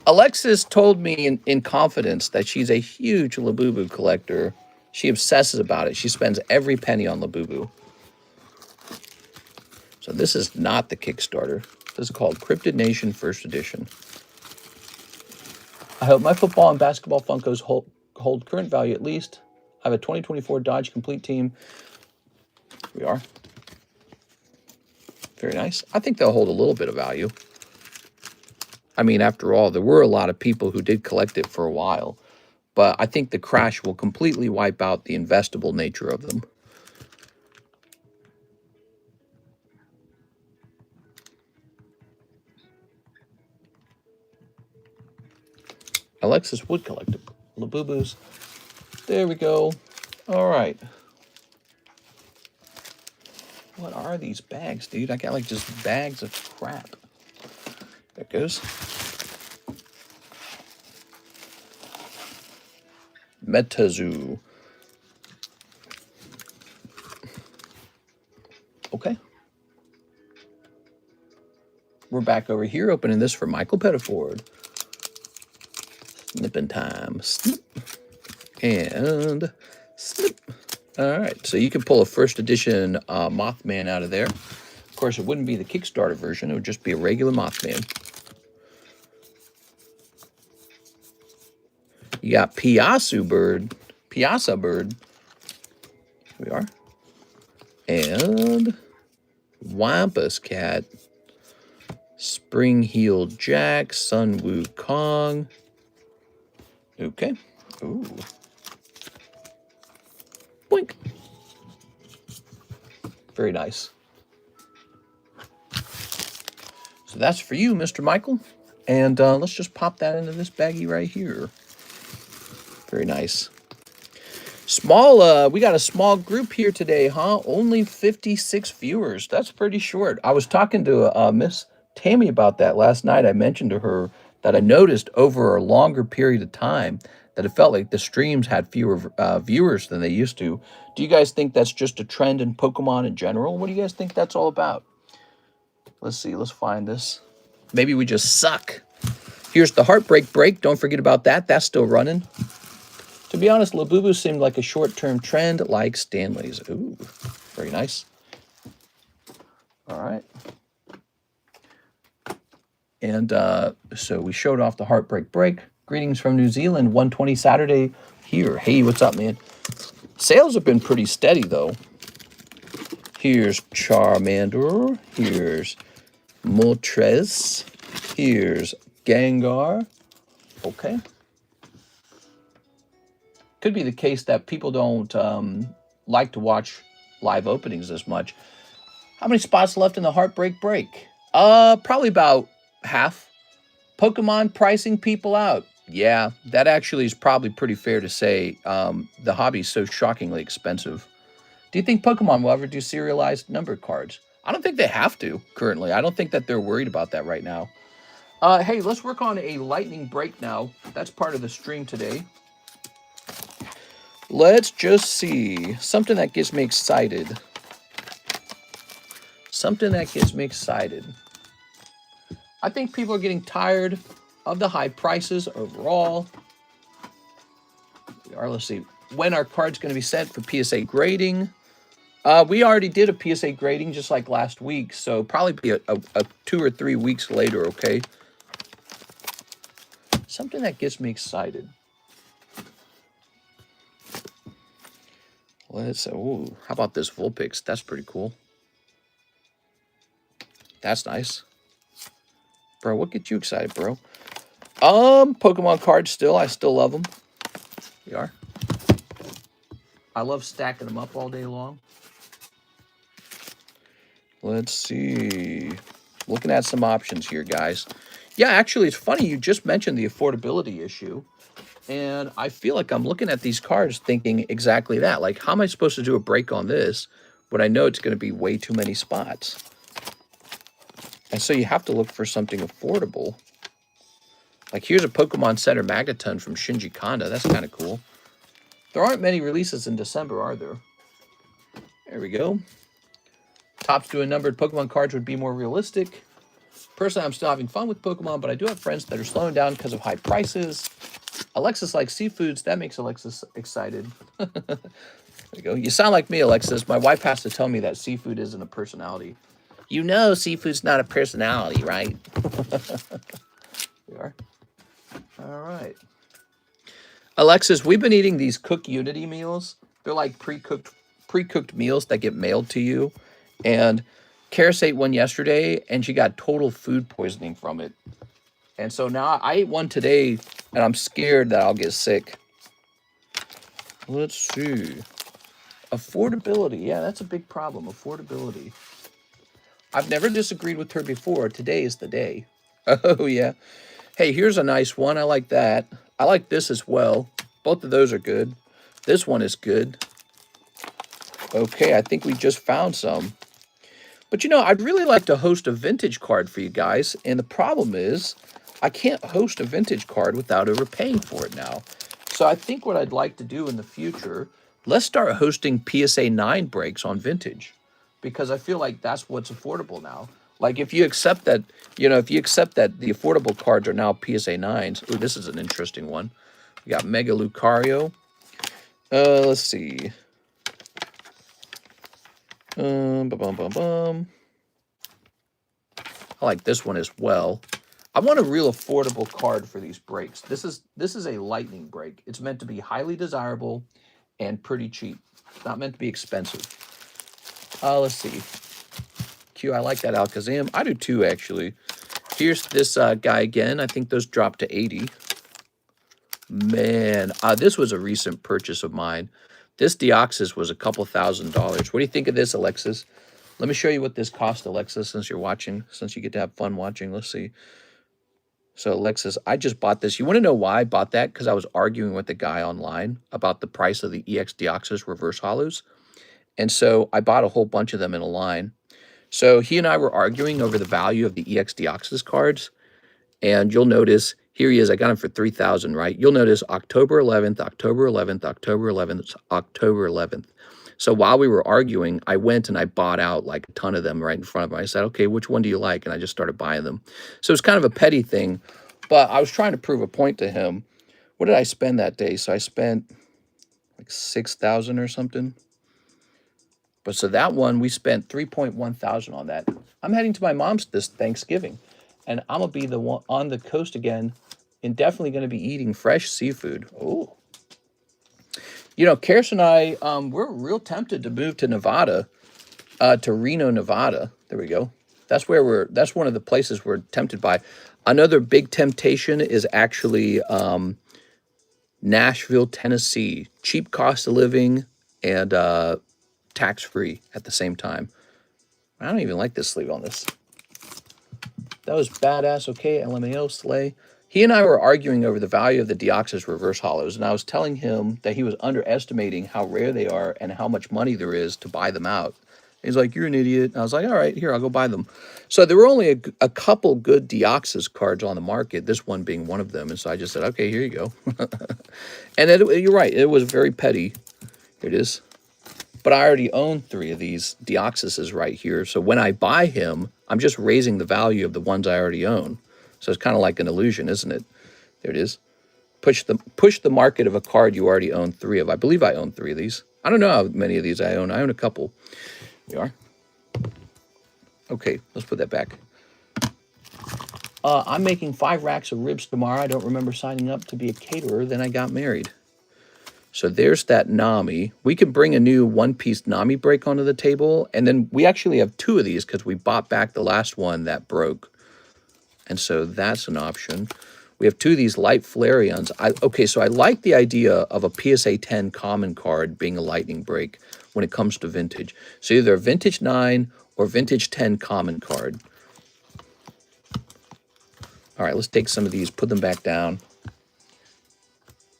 Alexis told me in confidence that she's a huge Labubu collector. She obsesses about it. She spends every penny on Labubu. So this is not the Kickstarter. This is called Cryptid Nation First Edition. I hope my football and basketball Funkos hold current value at least. I have a 2024 Dodge Complete team. We are. Very nice. I think they'll hold a little bit of value. I mean, after all, there were a lot of people who did collect it for a while. But I think the crash will completely wipe out the investable nature of them. Alexis would collect Labubus. There we go. All right. What are these bags, dude? I got like just bags of crap. There it goes. Metazoo. Okay. We're back over here opening this for Michael Pettiford. Snipping time. Snip. And snip. All right. So you can pull a first edition Mothman out of there. Of course, it wouldn't be the Kickstarter version. It would just be a regular Mothman. You got Piasa Bird. Here we are. And Wampus Cat. Spring-Heeled Jack. Sun Wukong. Okay. Ooh. Boink. Very nice. So that's for you, Mr. Michael. And let's just pop that into this baggie right here. Very nice. Small, we got a small group here today, huh? Only 56 viewers. That's pretty short. I was talking to Miss Tammy about that last night. I mentioned to her that I noticed over a longer period of time that it felt like the streams had fewer viewers than they used to. Do you guys think that's just a trend in Pokemon in general? What do you guys think that's all about? Let's see. Let's find this. Maybe we just suck. Here's the Heartbreak Break. Don't forget about that. That's still running. To be honest, Labubu seemed like a short-term trend like Stanley's. Ooh, very nice. All right. And so we showed off the Heartbreak Break. Greetings from New Zealand, 120 Saturday here. Hey, what's up, man? Sales have been pretty steady, though. Here's Charmander. Here's Moltres. Here's Gengar. Okay. Could be the case that people don't like to watch live openings as much. How many spots left in the Heartbreak Break? Probably about half. Pokemon pricing people out. Yeah, that actually is probably pretty fair to say. The hobby is so shockingly expensive. Do you think Pokemon will ever do serialized numbered cards? I don't think they have to currently. I don't think that they're worried about that right now. Hey, let's work on a lightning break now. That's part of the stream today. Let's just see. Something that gets me excited. Something that gets me excited. I think people are getting tired of the high prices overall. Let's see. When our card's going to be sent for PSA grading. We already did a PSA grading just like last week, so probably be a 2 or 3 weeks later, okay? Something that gets me excited. Let's, ooh, how about this Vulpix? That's pretty cool. That's nice. Bro, what gets you excited, bro? Pokemon cards still. I still love them. We are. I love stacking them up all day long. Let's see. Looking at some options here, guys. Yeah, actually, it's funny. You just mentioned the affordability issue. And I feel like I'm looking at these cards thinking exactly that. Like, how am I supposed to do a break on this when I know it's going to be way too many spots? And so you have to look for something affordable. Like, here's a Pokemon Center Magneton from Shinji Kanda. That's kind of cool. There aren't many releases in December, are there? There we go. Tops doing numbered Pokemon cards would be more realistic. Personally, I'm still having fun with Pokemon, but I do have friends that are slowing down because of high prices. Alexis likes seafoods. That makes Alexis excited. There you go. You sound like me, Alexis. My wife has to tell me that seafood isn't a personality. You know seafood's not a personality, right? We are. All right. Alexis, we've been eating these Cook Unity meals. They're like pre-cooked meals that get mailed to you. And Karis ate one yesterday, and she got total food poisoning from it. And so now I ate one today, and I'm scared that I'll get sick. Let's see. Affordability. Yeah, that's a big problem. Affordability. I've never disagreed with her before. Today is the day. Oh, yeah. Hey, here's a nice one. I like that. I like this as well. Both of those are good. This one is good. Okay, I think we just found some. But, you know, I'd really like to host a vintage card for you guys. And the problem is I can't host a vintage card without overpaying for it now. So I think what I'd like to do in the future, let's start hosting PSA 9 breaks on vintage. Because I feel like that's what's affordable now. Like, if you accept that, you know, if you accept that the affordable cards are now PSA 9s. Ooh, this is an interesting one. We got Mega Lucario. Let's see. I like this one as well. I want a real affordable card for these breaks. This is a lightning break. It's meant to be highly desirable and pretty cheap. It's not meant to be expensive. Let's see. Q, I like that Alakazam. I do too, actually. Here's this guy again. I think those dropped to 80. Man, this was a recent purchase of mine. This Deoxys was a couple $1,000s. What do you think of this, Alexis? Let me show you what this cost, Alexis, since you're watching, since you get to have fun watching. Let's see. So, Alexis, I just bought this. You want to know why I bought that? Because I was arguing with the guy online about the price of the EX Deoxys reverse hollows. And so I bought a whole bunch of them in a line. So he and I were arguing over the value of the EX Deoxys cards. And you'll notice, here he is. I got him for $3,000, right? You'll notice October 11th, October 11th, October 11th, October 11th. So while we were arguing, I went and I bought out like a ton of them right in front of him. I said, okay, which one do you like? And I just started buying them. So it's kind of a petty thing, but I was trying to prove a point to him. What did I spend that day? So I spent like $6,000 or something. But so that one, we spent $3.1 thousand on that. I'm heading to my mom's this Thanksgiving, and I'm gonna be the one on the coast again and definitely going to be eating fresh seafood. Oh, you know, Karis and I, we're real tempted to move to Nevada, to Reno, Nevada. There we go. That's one of the places we're tempted by. Another big temptation is actually Nashville, Tennessee. Cheap cost of living and tax-free at the same time. I don't even like this sleeve on this. That was badass. Okay, LMAO, slay. He and I were arguing over the value of the Deoxys reverse hollows, and I was telling him that he was underestimating how rare they are and how much money there is to buy them out. He's like, "You're an idiot." And I was like, "All right, here, I'll go buy them." So there were only a couple good Deoxys cards on the market, this one being one of them. And so I just said, "Okay, here you go." And you're right, it was very petty. Here it is. But I already own 3 of these Deoxyses right here. So when I buy him, I'm just raising the value of the ones I already own. So it's kind of like an illusion, isn't it? There it is. Push the market of a card you already own 3 of. I believe I own 3 of these. I don't know how many of these I own. I own a couple. There you are. Okay, let's put that back. I'm making 5 racks of ribs tomorrow. I don't remember signing up to be a caterer. Then I got married. So there's that Nami. We can bring a new one-piece Nami break onto the table. And then we actually have 2 of these because we bought back the last one that broke. And so that's an option. We have 2 of these light Flareons. Okay, so I like the idea of a PSA 10 common card being a lightning break when it comes to vintage. So either a vintage 9 or vintage 10 common card. All right, let's take some of these, put them back down.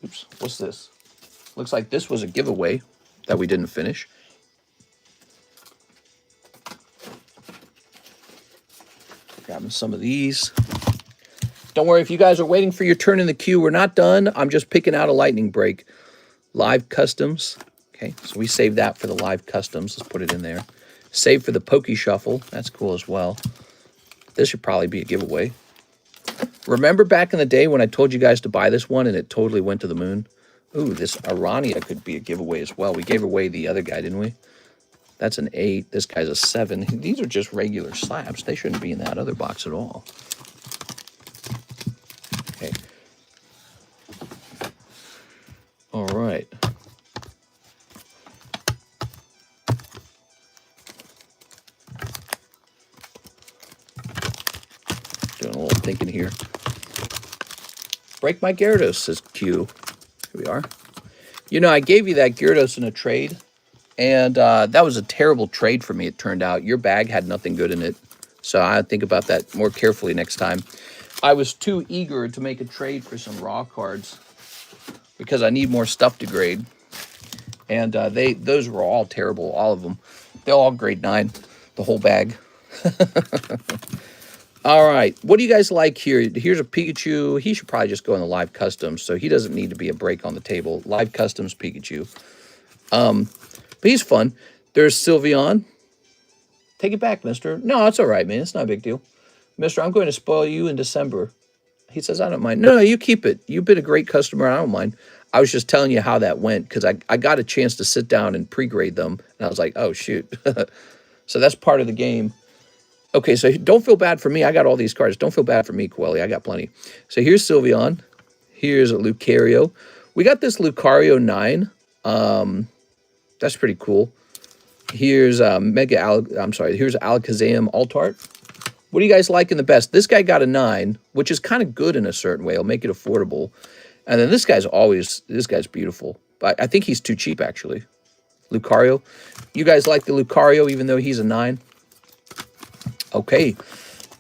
Oops, what's this? Looks like this was a giveaway that we didn't finish. Grabbing some of these. Don't worry, if you guys are waiting for your turn in the queue, we're not done. I'm just picking out a lightning break. Live customs. Okay, so we saved that for the live customs. Let's put it in there. Save for the Pokey Shuffle. That's cool as well. This should probably be a giveaway. Remember back in the day when I told you guys to buy this one and it totally went to the moon? Ooh, this Arania could be a giveaway as well. We gave away the other guy, didn't we? That's an 8. This guy's a 7. These are just regular slabs. They shouldn't be in that other box at all. Okay. All right. Doing a little thinking here. Break my Gyarados, says Q. Here we are. You know, I gave you that Gyarados in a trade, and that was a terrible trade for me, it turned out. Your bag had nothing good in it, so I think about that more carefully next time. I was too eager to make a trade for some raw cards because I need more stuff to grade, and those were all terrible, all of them. They're all grade 9, the whole bag. All right, what do you guys like here? Here's a Pikachu. He should probably just go in the live customs, so he doesn't need to be a break on the table. Live customs Pikachu. But he's fun. There's Sylveon. Take it back, mister. No, it's all right, man. It's not a big deal. Mister, I'm going to spoil you in December. He says, I don't mind. No, you keep it. You've been a great customer. I don't mind. I was just telling you how that went because I got a chance to sit down and pre-grade them. And I was like, oh, shoot. So that's part of the game. Okay, so don't feel bad for me. I got all these cards. Don't feel bad for me, Quelly. I got plenty. So here's Sylveon. Here's a Lucario. We got this Lucario 9. That's pretty cool. Here's here's Alakazam Altart. What do you guys like in the best? This guy got a 9, which is kind of good in a certain way. It'll make it affordable. And then this guy's beautiful. But I think he's too cheap, actually. Lucario. You guys like the Lucario, even though he's a 9? Okay,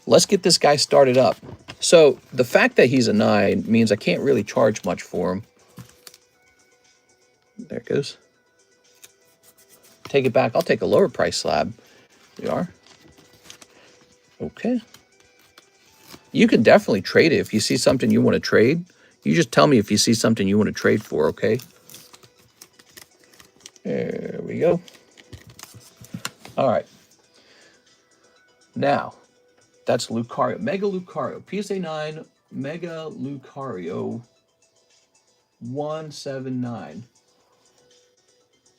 let's get this guy started up. So the fact that he's a 9 means I can't really charge much for him. There it goes. Take it back. I'll take a lower price slab. There you are. Okay. You can definitely trade it. If you see something you want to trade, you just tell me if you see something you want to trade for, okay? There we go. All right. Now, that's Lucario. Mega Lucario. PSA 9, Mega Lucario 179.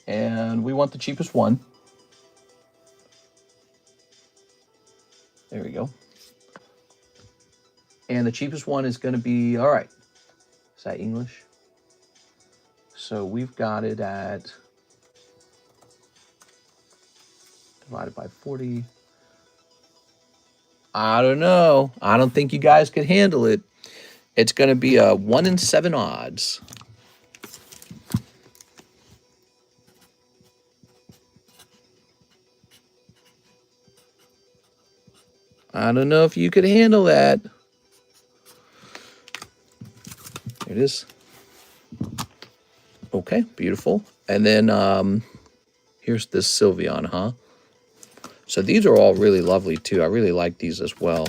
And we want the cheapest one. There we go. And the cheapest one is going to be, all right, is that English? So we've got it at, divided by 40. I don't know. I don't think you guys could handle it. It's going to be a 1 in 7 odds. I don't know if you could handle that. There it is. Okay, beautiful. And then here's this Sylveon, huh? So these are all really lovely too. I really like these as well.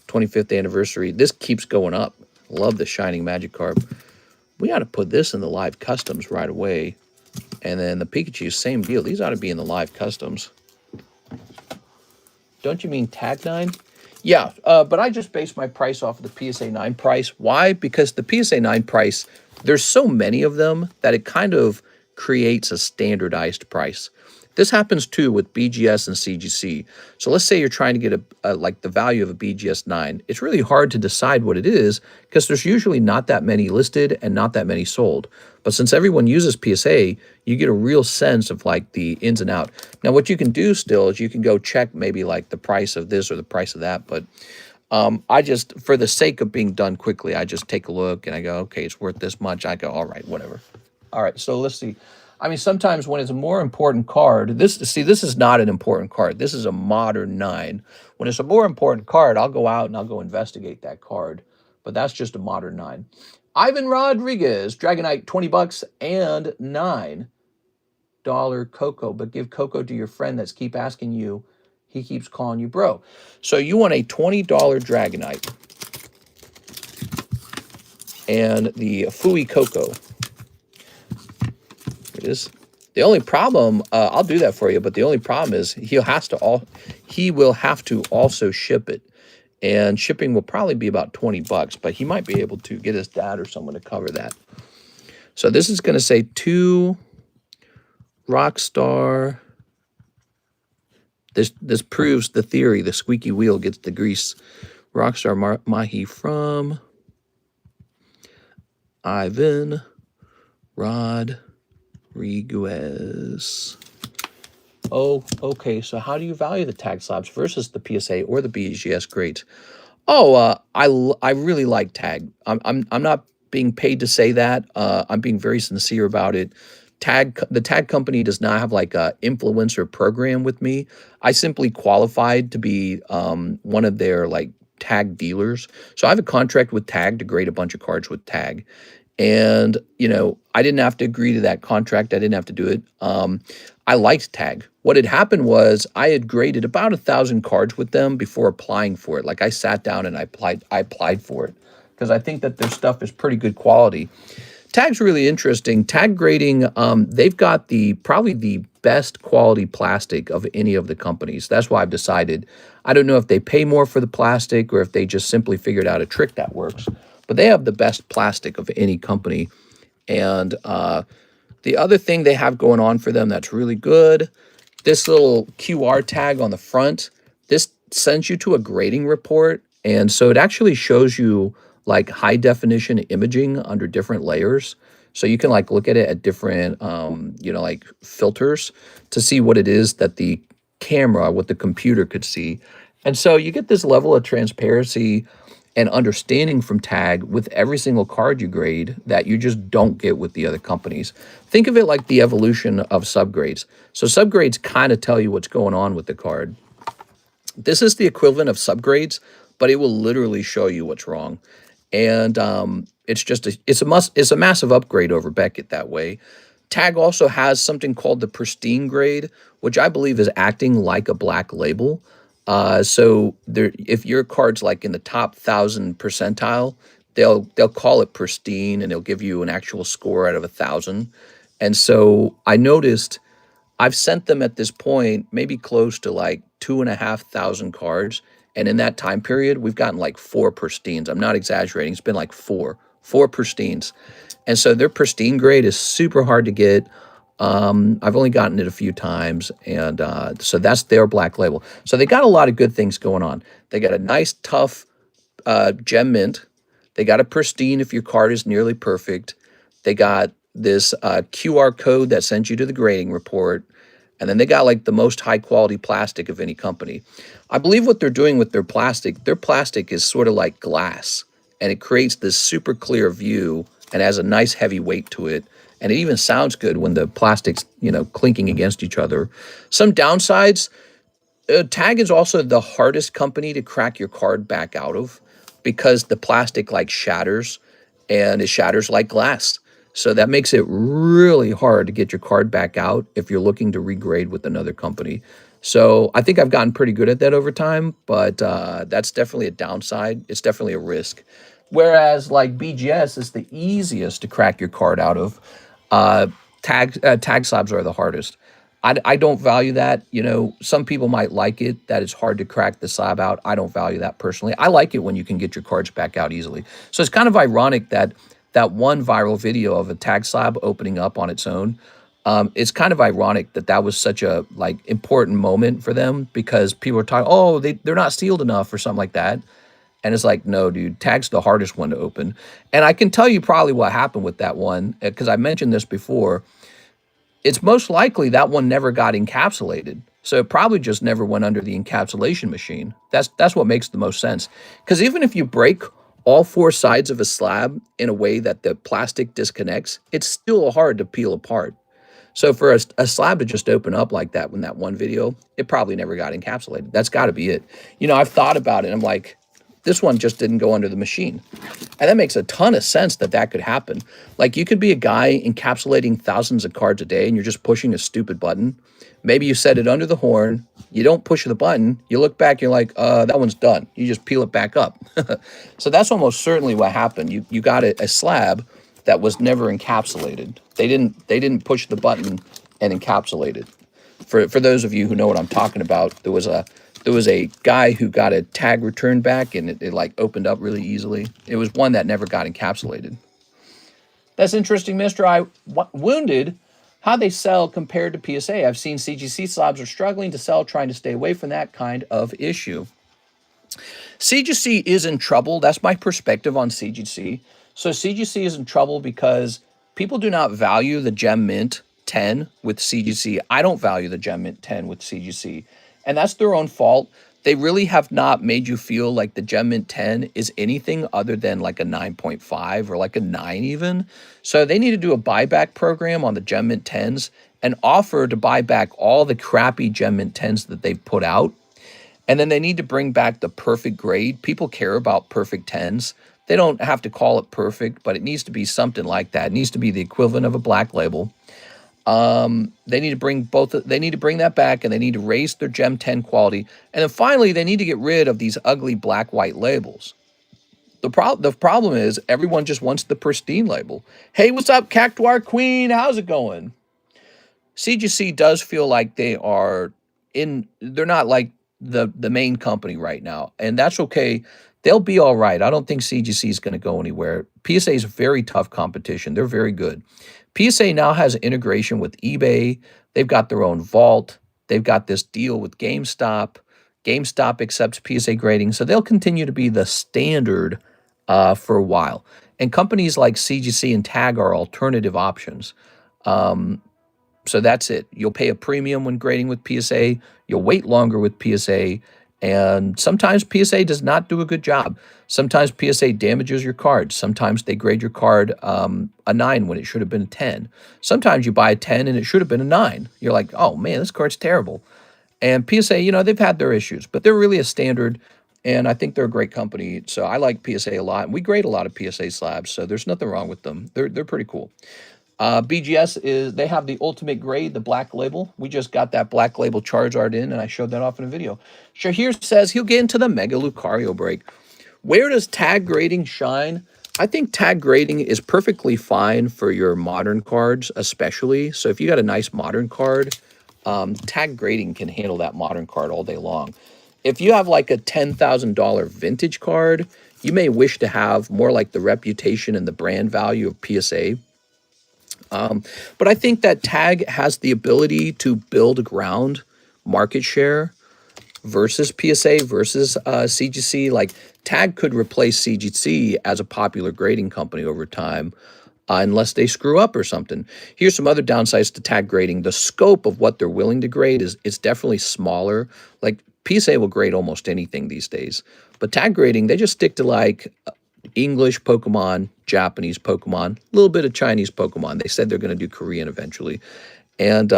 25th anniversary. This keeps going up. Love the Shining Magikarp. We ought to put this in the live customs right away. And then the Pikachu, same deal. These ought to be in the live customs. Don't you mean Tag 9? Yeah, but I just based my price off of the PSA 9 price. Why? Because the PSA 9 price, there's so many of them that it kind of creates a standardized price. This happens too with BGS and CGC. So let's say you're trying to get like the value of a BGS 9. It's really hard to decide what it is because there's usually not that many listed and not that many sold. But since everyone uses PSA, you get a real sense of like the ins and out. Now, what you can do still is you can go check maybe like the price of this or the price of that. But I just, for the sake of being done quickly, I just take a look and I go, okay, it's worth this much. I go, all right, whatever. All right, so let's see. I mean, sometimes when it's a more important card, this is not an important card. This is a modern 9. When it's a more important card, I'll go out and I'll go investigate that card. But that's just a modern 9. Ivan Rodriguez, Dragonite, 20 bucks and $9 Coco. But give Coco to your friend that's keep asking you. He keeps calling you bro. So you want a $20 Dragonite. And the Fui Coco. It is. The only problem, I'll do that for you, but the only problem is he will have to also ship it. And shipping will probably be about 20 bucks, but he might be able to get his dad or someone to cover that. So this is going to say 2 Rockstar. This proves the theory, the squeaky wheel gets the grease. Rockstar Mahi from Ivan Rodriguez. Oh, okay. So how do you value the tag slabs versus the PSA or the BGS grades? Oh, I really like tag. I'm not being paid to say that. I'm being very sincere about it. The tag company does not have like a influencer program with me. I simply qualified to be one of their like tag dealers. So I have a contract with Tag to grade a bunch of cards with Tag. And, you know, I didn't have to agree to that contract. I didn't have to do it. I liked Tag. What had happened was I had graded about 1,000 cards with them before applying for it. Like I sat down and I applied for it because I think that their stuff is pretty good quality. Tag's really interesting. Tag grading, they've got probably the best quality plastic of any of the companies. That's why I've decided. I don't know if they pay more for the plastic or if they just simply figured out a trick that works. But they have the best plastic of any company. And the other thing they have going on for them that's really good, this little QR tag on the front, this sends you to a grading report. And so it actually shows you like high definition imaging under different layers. So you can like look at it at different, you know, like filters to see what it is that the camera, what the computer could see. And so you get this level of transparency and understanding from Tag with every single card you grade that you just don't get with the other companies. Think of it like the evolution of subgrades. So subgrades kind of tell you what's going on with the card. This is the equivalent of subgrades, but it will literally show you what's wrong. And it's a massive upgrade over Beckett that way. Tag also has something called the pristine grade, which I believe is acting like a black label. So if your card's like in the top 1,000 percentile, they'll call it pristine and they'll give you an actual score out of 1,000. And so I noticed I've sent them at this point maybe close to like 2,500 cards. And in that time period, we've gotten like 4 pristines. I'm not exaggerating. It's been like 4 pristines. And so their pristine grade is super hard to get. I've only gotten it a few times, and so that's their black label. So they got a lot of good things going on. They got a nice, tough gem mint. They got a pristine if your card is nearly perfect. They got this QR code that sends you to the grading report. And then they got like the most high quality plastic of any company. I believe what they're doing with their plastic is sort of like glass, and it creates this super clear view and has a nice heavy weight to it. And it even sounds good when the plastic's, clinking against each other. Some downsides, Tag is also the hardest company to crack your card back out of because the plastic like shatters, and it shatters like glass. So that makes it really hard to get your card back out if you're looking to regrade with another company. So I think I've gotten pretty good at that over time, but that's definitely a downside. It's definitely a risk. Whereas like BGS is the easiest to crack your card out of. Uh, tag slabs are the hardest. I don't value that. Some people might like it, that it's hard to crack the slab out. I don't value that personally. I like it when you can get your cards back out easily. So it's kind of ironic that that one viral video of a tag slab opening up on its own, it's kind of ironic that that was such a like important moment for them, because people are talking, oh, they're not sealed enough or something like that. And it's like, no, dude, tag's the hardest one to open. And I can tell you probably what happened with that one, because I mentioned this before. It's most likely that one never got encapsulated. So it probably just never went under the encapsulation machine. That's what makes the most sense. Because even if you break all four sides of a slab in a way that the plastic disconnects, it's still hard to peel apart. So for a slab to just open up like that in that one video, it probably never got encapsulated. That's got to be it. I've thought about it. I'm like, this one just didn't go under the machine. And that makes a ton of sense that that could happen. Like, you could be a guy encapsulating thousands of cards a day and you're just pushing a stupid button. Maybe you set it under the horn, you don't push the button, you look back, you're like, that one's done. You just peel it back up. So that's almost certainly what happened. You got a slab that was never encapsulated. They didn't push the button and encapsulate it. For those of you who know what I'm talking about, there was a guy who got a tag return back, and it like opened up really easily. It was one that never got encapsulated. That's interesting, Mr. Wounded. How they sell compared to PSA. I've seen CGC slabs are struggling to sell, trying to stay away from that kind of issue. CGC is in trouble. That's my perspective on CGC. So CGC is in trouble because people do not value the Gem Mint 10 with CGC. I don't value the Gem Mint 10 with CGC. And that's their own fault. They really have not made you feel like the Gem Mint 10 is anything other than like a 9.5 or like a 9 even. So they need to do a buyback program on the Gem Mint 10s and offer to buy back all the crappy Gem Mint 10s that they've put out. And then they need to bring back the perfect grade. People care about perfect 10s. They don't have to call it perfect, but it needs to be something like that. It needs to be the equivalent of a black label. They need to bring they need to bring that back, and they need to raise their Gem 10 quality. And then finally, they need to get rid of these ugly black-white labels. The problem is everyone just wants the pristine label. Hey, what's up, Cactuar Queen? How's it going? CGC does feel like they're not like the main company right now, and that's okay. They'll be all right. I don't think CGC is going to go anywhere. PSA is very tough competition. They're very good. PSA now has integration with eBay. They've got their own vault. They've got this deal with GameStop. GameStop accepts PSA grading, so they'll continue to be the standard for a while. And companies like CGC and Tag are alternative options. So that's it. You'll pay a premium when grading with PSA. You'll wait longer with PSA. And sometimes PSA does not do a good job. Sometimes PSA damages your card. Sometimes they grade your card a 9 when it should have been a 10. Sometimes you buy a 10 and it should have been a 9. You're like, oh man, this card's terrible. And PSA, they've had their issues, but they're really a standard. And I think they're a great company. So I like PSA a lot. And we grade a lot of PSA slabs. So there's nothing wrong with them. They're pretty cool. BGS they have the ultimate grade, the black label. We just got that black label Charizard in, and I showed that off in a video. Shahir says he'll get into the Mega Lucario break. Where does tag grading shine? I think tag grading is perfectly fine for your modern cards, especially. So if you got a nice modern card, tag grading can handle that modern card all day long. If you have like a $10,000 vintage card, you may wish to have more like the reputation and the brand value of PSA. But I think that tag has the ability to build ground market share versus PSA versus CGC. Like Tag could replace CGC as a popular grading company over time, unless they screw up or something. Here's some other downsides to Tag grading. The scope of what they're willing to grade is definitely smaller. Like PSA will grade almost anything these days, but Tag grading, they just stick to like English Pokemon, Japanese Pokemon, a little bit of Chinese Pokemon. They said they're going to do Korean eventually, and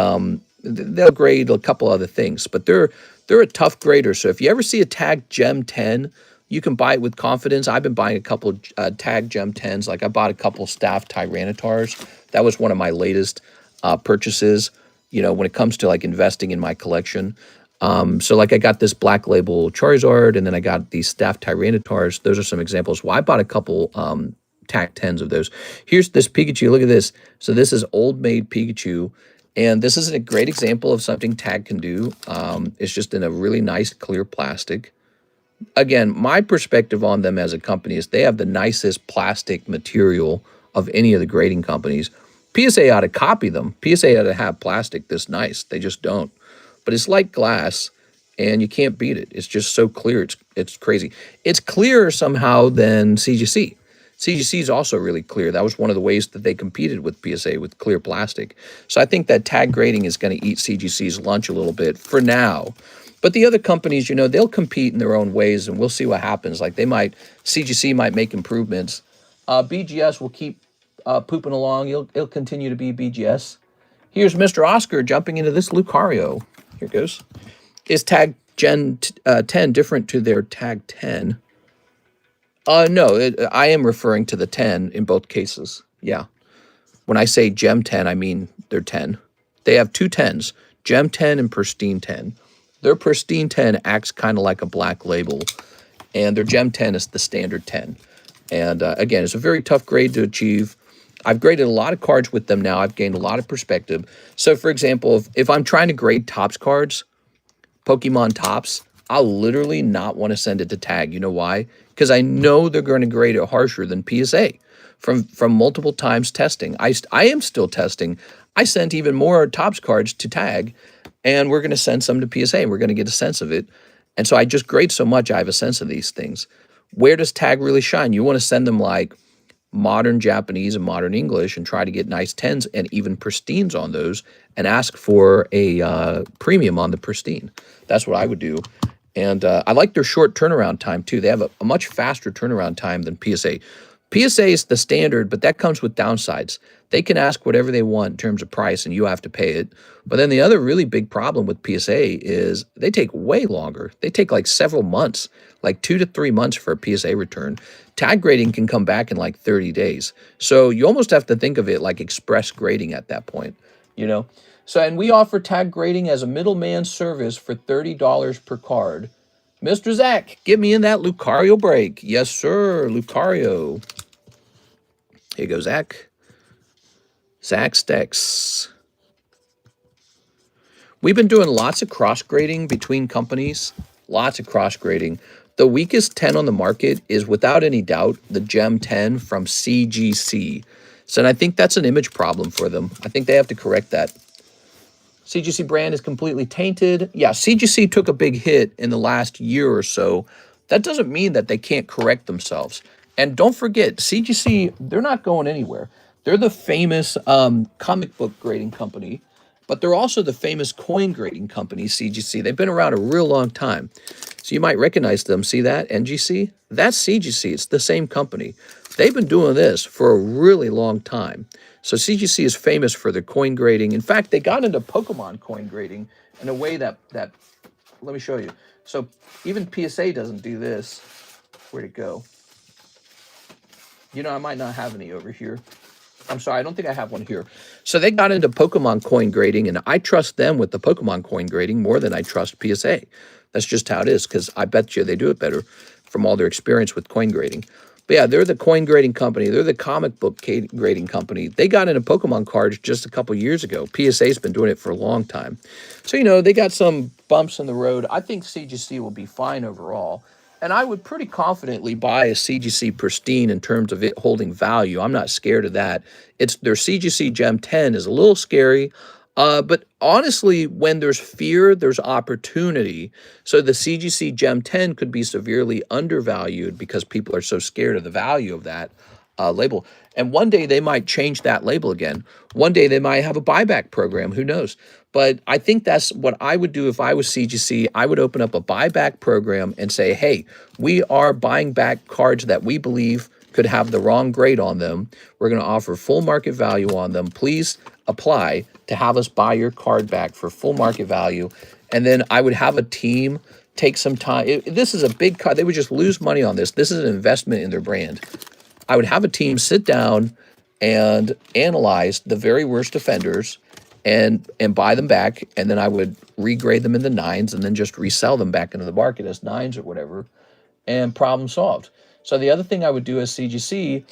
they'll grade a couple other things. But they're a tough grader. So if you ever see a Tag Gem 10, you can buy it with confidence. I've been buying a couple Tag Gem 10s. Like I bought a couple Staff Tyrannitars. That was one of my latest purchases. You know, when it comes to like investing in my collection. So like I got this Black Label Charizard, and then I got these Staff Tyrannitars. Those are some examples. Well, I bought a couple Tag 10s of those. Here's this Pikachu. Look at this. So this is Old Maid Pikachu. And this is a great example of something Tag can do. It's just in a really nice clear plastic. Again, my perspective on them as a company is they have the nicest plastic material of any of the grading companies. PSA ought to copy them. PSA ought to have plastic this nice. They just don't. But it's like glass, and you can't beat it. It's just so clear. It's crazy. It's clearer somehow than CGC. CGC is also really clear. That was one of the ways that they competed with PSA, with clear plastic. So I think that Tag grading is going to eat CGC's lunch a little bit for now. But the other companies, you know, they'll compete in their own ways, and we'll see what happens. Like CGC might make improvements. BGS will keep pooping along. It'll continue to be BGS. Here's Mr. Oscar jumping into this Lucario. Here it goes. Is Tag Gen 10 different to their Tag 10? No, I am referring to the 10 in both cases. Yeah. When I say Gem 10, I mean they're 10. They have two 10s, Gem 10 and Pristine 10. Their Pristine 10 acts kind of like a Black Label, and their Gem 10 is the standard 10. And again, it's a very tough grade to achieve. I've graded a lot of cards with them now. I've gained a lot of perspective. So, for example, if I'm trying to grade Topps cards, Pokemon Topps, I'll literally not want to send it to Tag. You know why? Because I know they're going to grade it harsher than PSA from multiple times testing. I am still testing. I sent even more Topps cards to Tag, and we're going to send some to PSA, and we're going to get a sense of it. And so I just grade so much, I have a sense of these things. Where does Tag really shine? You want to send them like modern Japanese and modern English and try to get nice 10s and even pristines on those and ask for a premium on the pristine. That's what I would do. And I like their short turnaround time too. They have a much faster turnaround time than PSA. PSA is the standard, but that comes with downsides. They can ask whatever they want in terms of price, and you have to pay it. But then the other really big problem with PSA is they take way longer. They take like several months, like 2 to 3 months for a PSA return. Tag grading can come back in like 30 days. So you almost have to think of it like express grading at that point, you know? So, and we offer Tag grading as a middleman service for $30 per card. Mr. Zach, get me in that Lucario break. Yes, sir, Lucario. Here you go, Zach. Zach Stacks. We've been doing lots of cross-grading between companies. Lots of cross-grading. The weakest 10 on the market is, without any doubt, the Gem 10 from CGC. So, and I think that's an image problem for them. I think they have to correct that. CGC brand is completely tainted. Yeah, CGC took a big hit in the last year or so. That doesn't mean that they can't correct themselves. And don't forget, CGC, they're not going anywhere. They're the famous comic book grading company, but they're also the famous coin grading company, CGC. They've been around a real long time. So you might recognize them. See that, NGC? That's CGC. It's the same company. They've been doing this for a really long time. So CGC is famous for their coin grading. In fact, they got into Pokemon coin grading in a way that let me show you. So even PSA doesn't do this. Where'd it go? You know, I might not have any over here. I'm sorry, I don't think I have one here. So they got into Pokemon coin grading, and I trust them with the Pokemon coin grading more than I trust PSA. That's just how it is, because I bet you they do it better from all their experience with coin grading. But yeah, they're the coin grading company. They're the comic book grading company. They got into Pokemon cards just a couple years ago. PSA's been doing it for a long time. So, you know, they got some bumps in the road. I think CGC will be fine overall. And I would pretty confidently buy a CGC Pristine in terms of it holding value. I'm not scared of that. Their CGC Gem 10 is a little scary. But honestly, when there's fear, there's opportunity. So the CGC Gem 10 could be severely undervalued because people are so scared of the value of that label. And one day they might change that label again. One day they might have a buyback program. Who knows? But I think that's what I would do if I was CGC. I would open up a buyback program and say, hey, we are buying back cards that we believe could have the wrong grade on them. We're going to offer full market value on them. Please apply to have us buy your card back for full market value. And then I would have a team take some time. This is a big cut. They would just lose money on this. This is an investment in their brand. I would have a team sit down and analyze the very worst offenders and buy them back. And then I would regrade them in the 9s and then just resell them back into the market as 9s or whatever, and problem solved. So the other thing I would do as CGC,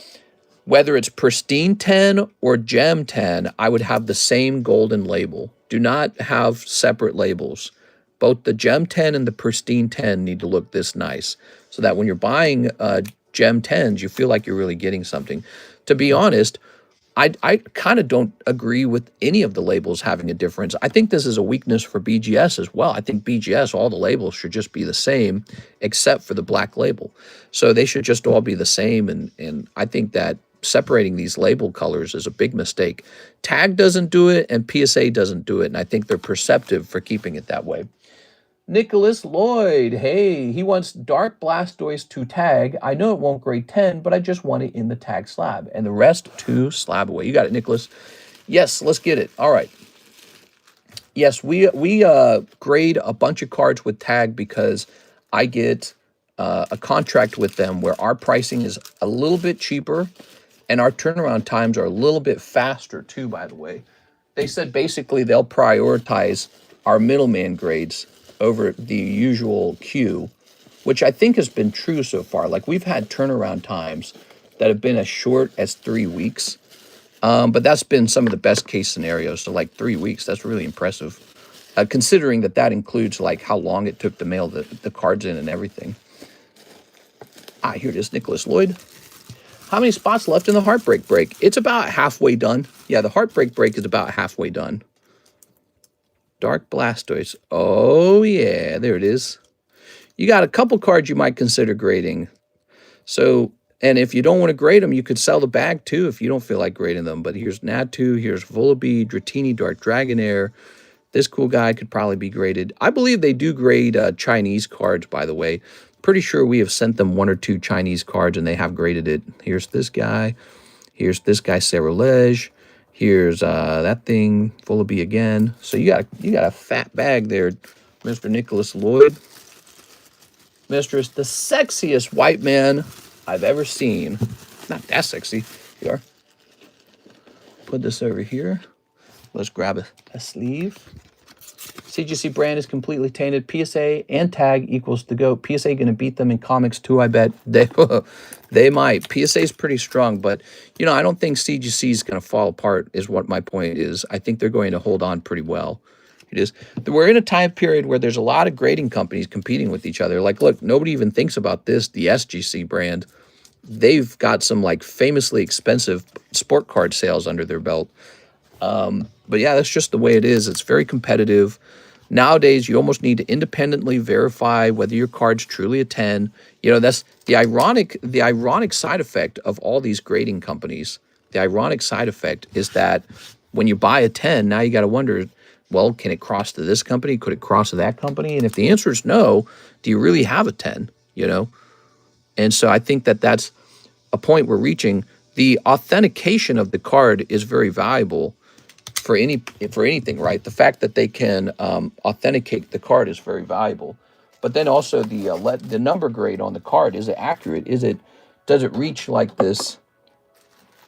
whether it's pristine 10 or gem 10, I would have the same golden label. Do not have separate labels. Both the gem 10 and the pristine 10 need to look this nice so that when you're buying gem 10s, you feel like you're really getting something. To be honest, I kind of don't agree with any of the labels having a difference. I think this is a weakness for BGS as well. I think BGS, all the labels should just be the same except for the black label. So they should just all be the same. And I think that separating these label colors is a big mistake. Tag doesn't do it and PSA doesn't do it. And I think they're perceptive for keeping it that way. Nicholas Lloyd, hey, he wants Dark Blastoise to tag. I know it won't grade 10, but I just want it in the tag slab. And the rest to slab away. You got it, Nicholas. Yes, let's get it. All right. Yes, we grade a bunch of cards with tag because I get a contract with them where our pricing is a little bit cheaper and our turnaround times are a little bit faster too, by the way. They said basically they'll prioritize our middleman grades over the usual queue, which I think has been true so far. Like we've had turnaround times that have been as short as 3 weeks, but that's been some of the best case scenarios. So like 3 weeks, that's really impressive, considering that includes like how long it took to mail the cards in and everything. Here it is, Nicholas Lloyd. How many spots left in the Heartbreak Break? It's about halfway done. Yeah, the Heartbreak Break is about halfway done. Dark Blastoise. Oh, yeah, there it is. You got a couple cards you might consider grading. So, and if you don't want to grade them, you could sell the bag too if you don't feel like grading them. But here's Natu, here's Volibee, Dratini, Dark Dragonair. This cool guy could probably be graded. I believe they do grade Chinese cards, by the way. Pretty sure we have sent them 1 or 2 Chinese cards and they have graded it. Here's this guy. Here's this guy, Cerulege. Here's that thing, Volibee again. So you got a fat bag there, Mr. Nicholas Lloyd. Mistress, the sexiest white man I've ever seen. Not that sexy. Here you are. Put this over here. Let's grab a sleeve. CGC brand is completely tainted. PSA and tag equals the GOAT. PSA going to beat them in comics too, I bet. They might. PSA is pretty strong, but, you know, I don't think CGC is going to fall apart is what my point is. I think they're going to hold on pretty well. It is. We're in a time period where there's a lot of grading companies competing with each other. Like, look, nobody even thinks about this. The SGC brand, they've got some, like, famously expensive sport card sales under their belt. But yeah, that's just the way it is. It's very competitive. Nowadays, you almost need to independently verify whether your card's truly a 10. You know, that's the ironic side effect of all these grading companies. The ironic side effect is that when you buy a 10, now you got to wonder, well, can it cross to this company? Could it cross to that company? And if the answer is no, do you really have a 10, you know? And so I think that's a point we're reaching. The authentication of the card is very valuable for anything, right? The fact that they can authenticate the card is very valuable. But then also the number grade on the card, is it accurate? Does it reach like this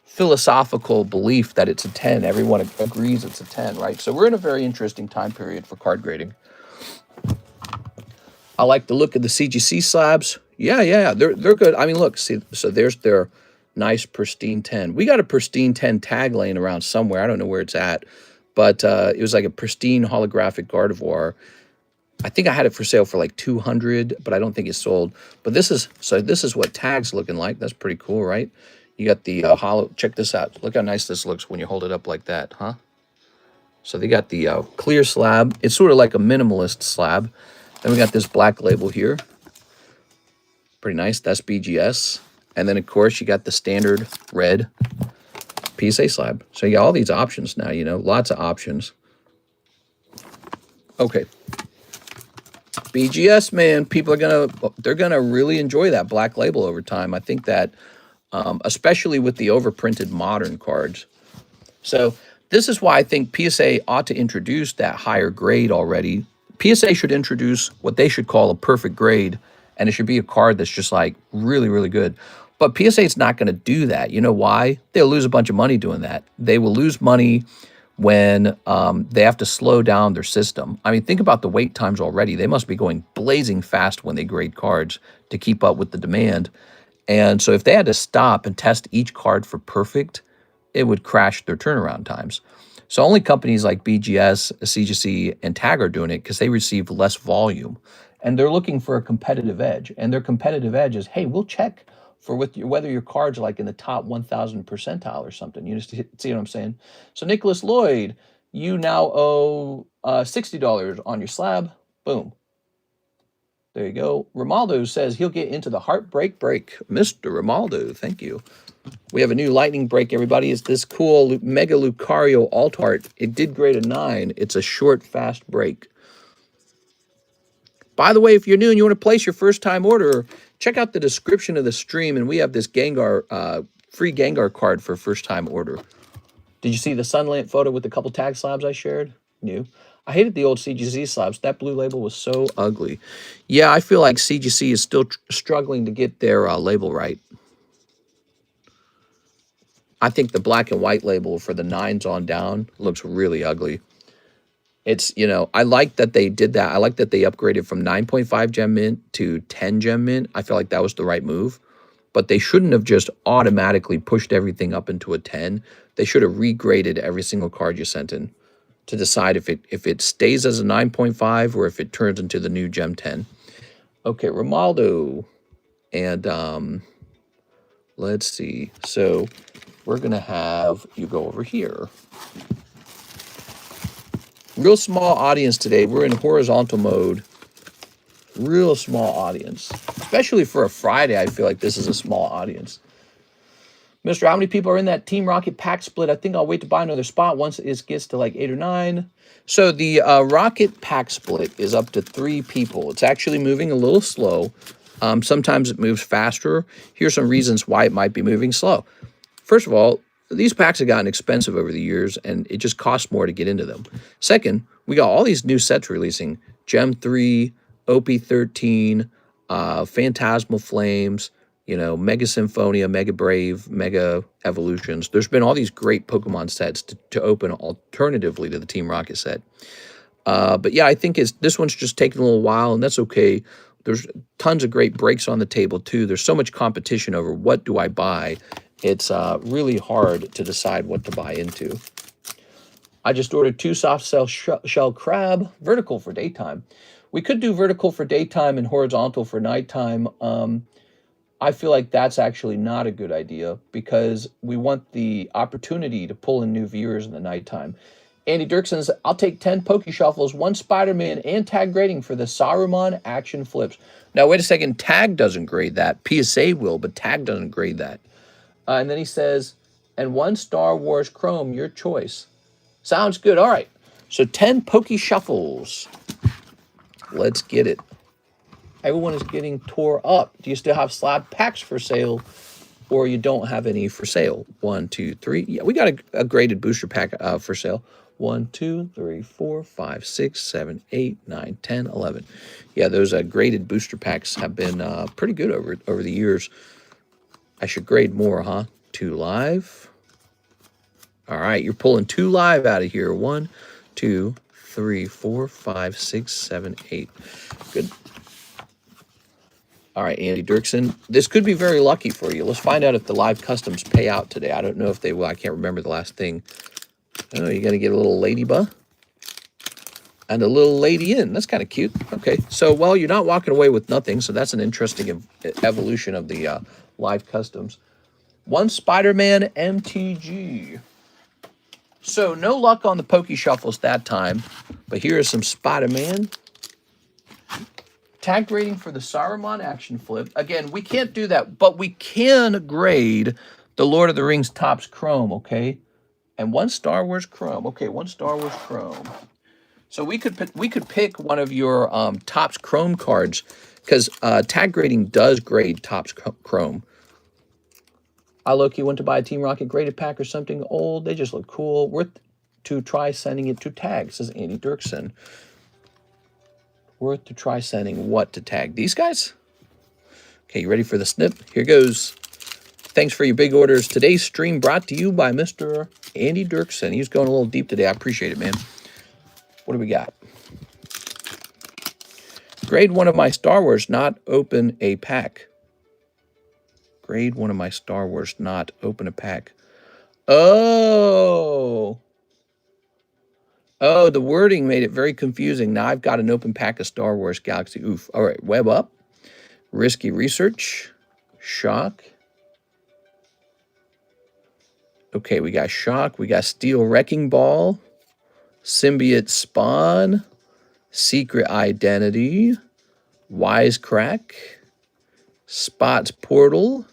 philosophical belief that it's a 10? Everyone agrees it's a 10, right? So we're in a very interesting time period for card grading. I like the look of the CGC slabs. Yeah, they're good. I mean, look, see, so there's their nice pristine 10. We got a pristine 10 tag laying around somewhere. I don't know where it's at, but it was like a pristine holographic Gardevoir. I think I had it for sale for like 200, but I don't think it's sold. But this is what tag's looking like. That's pretty cool, right? You got the hollow. Check this out. Look how nice this looks when you hold it up like that, huh? So they got the clear slab. It's sort of like a minimalist slab. Then we got this black label here. Pretty nice. That's BGS. And then, of course, you got the standard red PSA slab. So you got all these options now, you know, lots of options. Okay. BGS, man, people are they're gonna really enjoy that black label over time. I think that, especially with the overprinted modern cards. So this is why I think PSA ought to introduce that higher grade already. PSA should introduce what they should call a perfect grade, and it should be a card that's just like really, really good. But PSA is not going to do that. You know why? They'll lose a bunch of money doing that. They will lose money when they have to slow down their system. I mean, think about the wait times already. They must be going blazing fast when they grade cards to keep up with the demand. And so if they had to stop and test each card for perfect, it would crash their turnaround times. So only companies like BGS, CGC, and TAG are doing it because they receive less volume. And they're looking for a competitive edge. And their competitive edge is, hey, we'll check for whether your card's like in the top 1,000 percentile or something. You just see what I'm saying? So Nicholas Lloyd, you now owe $60 on your slab. Boom. There you go. Romaldo says he'll get into the heartbreak break. Mr. Romaldo, thank you. We have a new lightning break, everybody. It's this cool Mega Lucario alt art. It did grade a 9. It's a short, fast break. By the way, if you're new and you want to place your first-time order, check out the description of the stream, and we have this Gengar, free Gengar card for first-time order. Did you see the Sunlamp photo with the couple tag slabs I shared? New. I hated the old CGC slabs. That blue label was so ugly. Yeah, I feel like CGC is still struggling to get their label right. I think the black and white label for the 9s on down looks really ugly. It's, you know, I like that they did that. I like that they upgraded from 9.5 gem mint to 10 gem mint. I feel like that was the right move. But they shouldn't have just automatically pushed everything up into a 10. They should have regraded every single card you sent in to decide if it stays as a 9.5 or if it turns into the new gem 10. Okay, Romaldo. And let's see. So we're going to have you go over here. Real small audience today. We're in horizontal mode. Real small audience. Especially for a Friday, I feel like this is a small audience. Mister, how many people are in that Team Rocket pack split? I think I'll wait to buy another spot once it gets to like 8 or 9. So the Rocket pack split is up to 3 people. It's actually moving a little slow. Sometimes it moves faster. Here's some reasons why it might be moving slow. First of all, these packs have gotten expensive over the years, and it just costs more to get into them. Second, we got all these new sets releasing. Gem 3, OP13, Phantasmal Flames, you know, Mega Symphonia, Mega Brave, Mega Evolutions. There's been all these great Pokemon sets to open alternatively to the Team Rocket set. But yeah, I think this one's just taking a little while, and that's okay. There's tons of great breaks on the table, too. There's so much competition over what do I buy. It's really hard to decide what to buy into. I just ordered 2 soft shell crab, vertical for daytime. We could do vertical for daytime and horizontal for nighttime. I feel like that's actually not a good idea because we want the opportunity to pull in new viewers in the nighttime. Andy Dirksen's, I'll take 10 Poke Shuffles, 1 Spider-Man, and tag grading for the Saruman action flips. Now, wait a second. Tag doesn't grade that. PSA will, but Tag doesn't grade that. And then he says, and 1 Star Wars Chrome, your choice. Sounds good. All right. So 10 Poke Shuffles. Let's get it. Everyone is getting tore up. Do you still have slab packs for sale or you don't have any for sale? 1, 2, 3. Yeah, we got a graded booster pack for sale. 1, 2, 3, 4, 5, 6, 7, 8, 9, 10, 11. Yeah, those graded booster packs have been pretty good over the years. I should grade more, huh? 2 live. All right, you're pulling 2 live out of here. 1, 2, 3, 4, 5, 6, 7, 8. Good. All right, Andy Dirksen. This could be very lucky for you. Let's find out if the live customs pay out today. I don't know if they will. I can't remember the last thing. Oh, you're going to get a little ladybug and a little lady in. That's kind of cute. Okay, so, well, you're not walking away with nothing, so that's an interesting evolution of the live customs. 1 Spider-Man MTG. So no luck on the Pokey Shuffles that time, but here is some Spider-Man. Tag grading for the Saruman action flip. Again, we can't do that, but we can grade the Lord of the Rings Topps Chrome, okay? And one Star Wars Chrome. Okay, one Star Wars Chrome. So we could pick one of your Topps Chrome cards, because tag grading does grade Topps Chrome. I low-key went to buy a Team Rocket graded pack or something old. They just look cool. Worth to try sending it to tag, says Andy Dirksen. Worth to try sending what to tag? These guys? Okay, you ready for the snip? Here goes. Thanks for your big orders. Today's stream brought to you by Mr. Andy Dirksen. He's going a little deep today. I appreciate it, man. What do we got? Grade one of my Star Wars, not open a pack. Grade one of my Star Wars, not open a pack. Oh. Oh, the wording made it very confusing. Now I've got an open pack of Star Wars Galaxy. Oof. All right, web up. Risky Research. Shock. Okay, we got Shock. We got Steel Wrecking Ball. Symbiote Spawn. Secret Identity. Wisecrack. Spots Portal.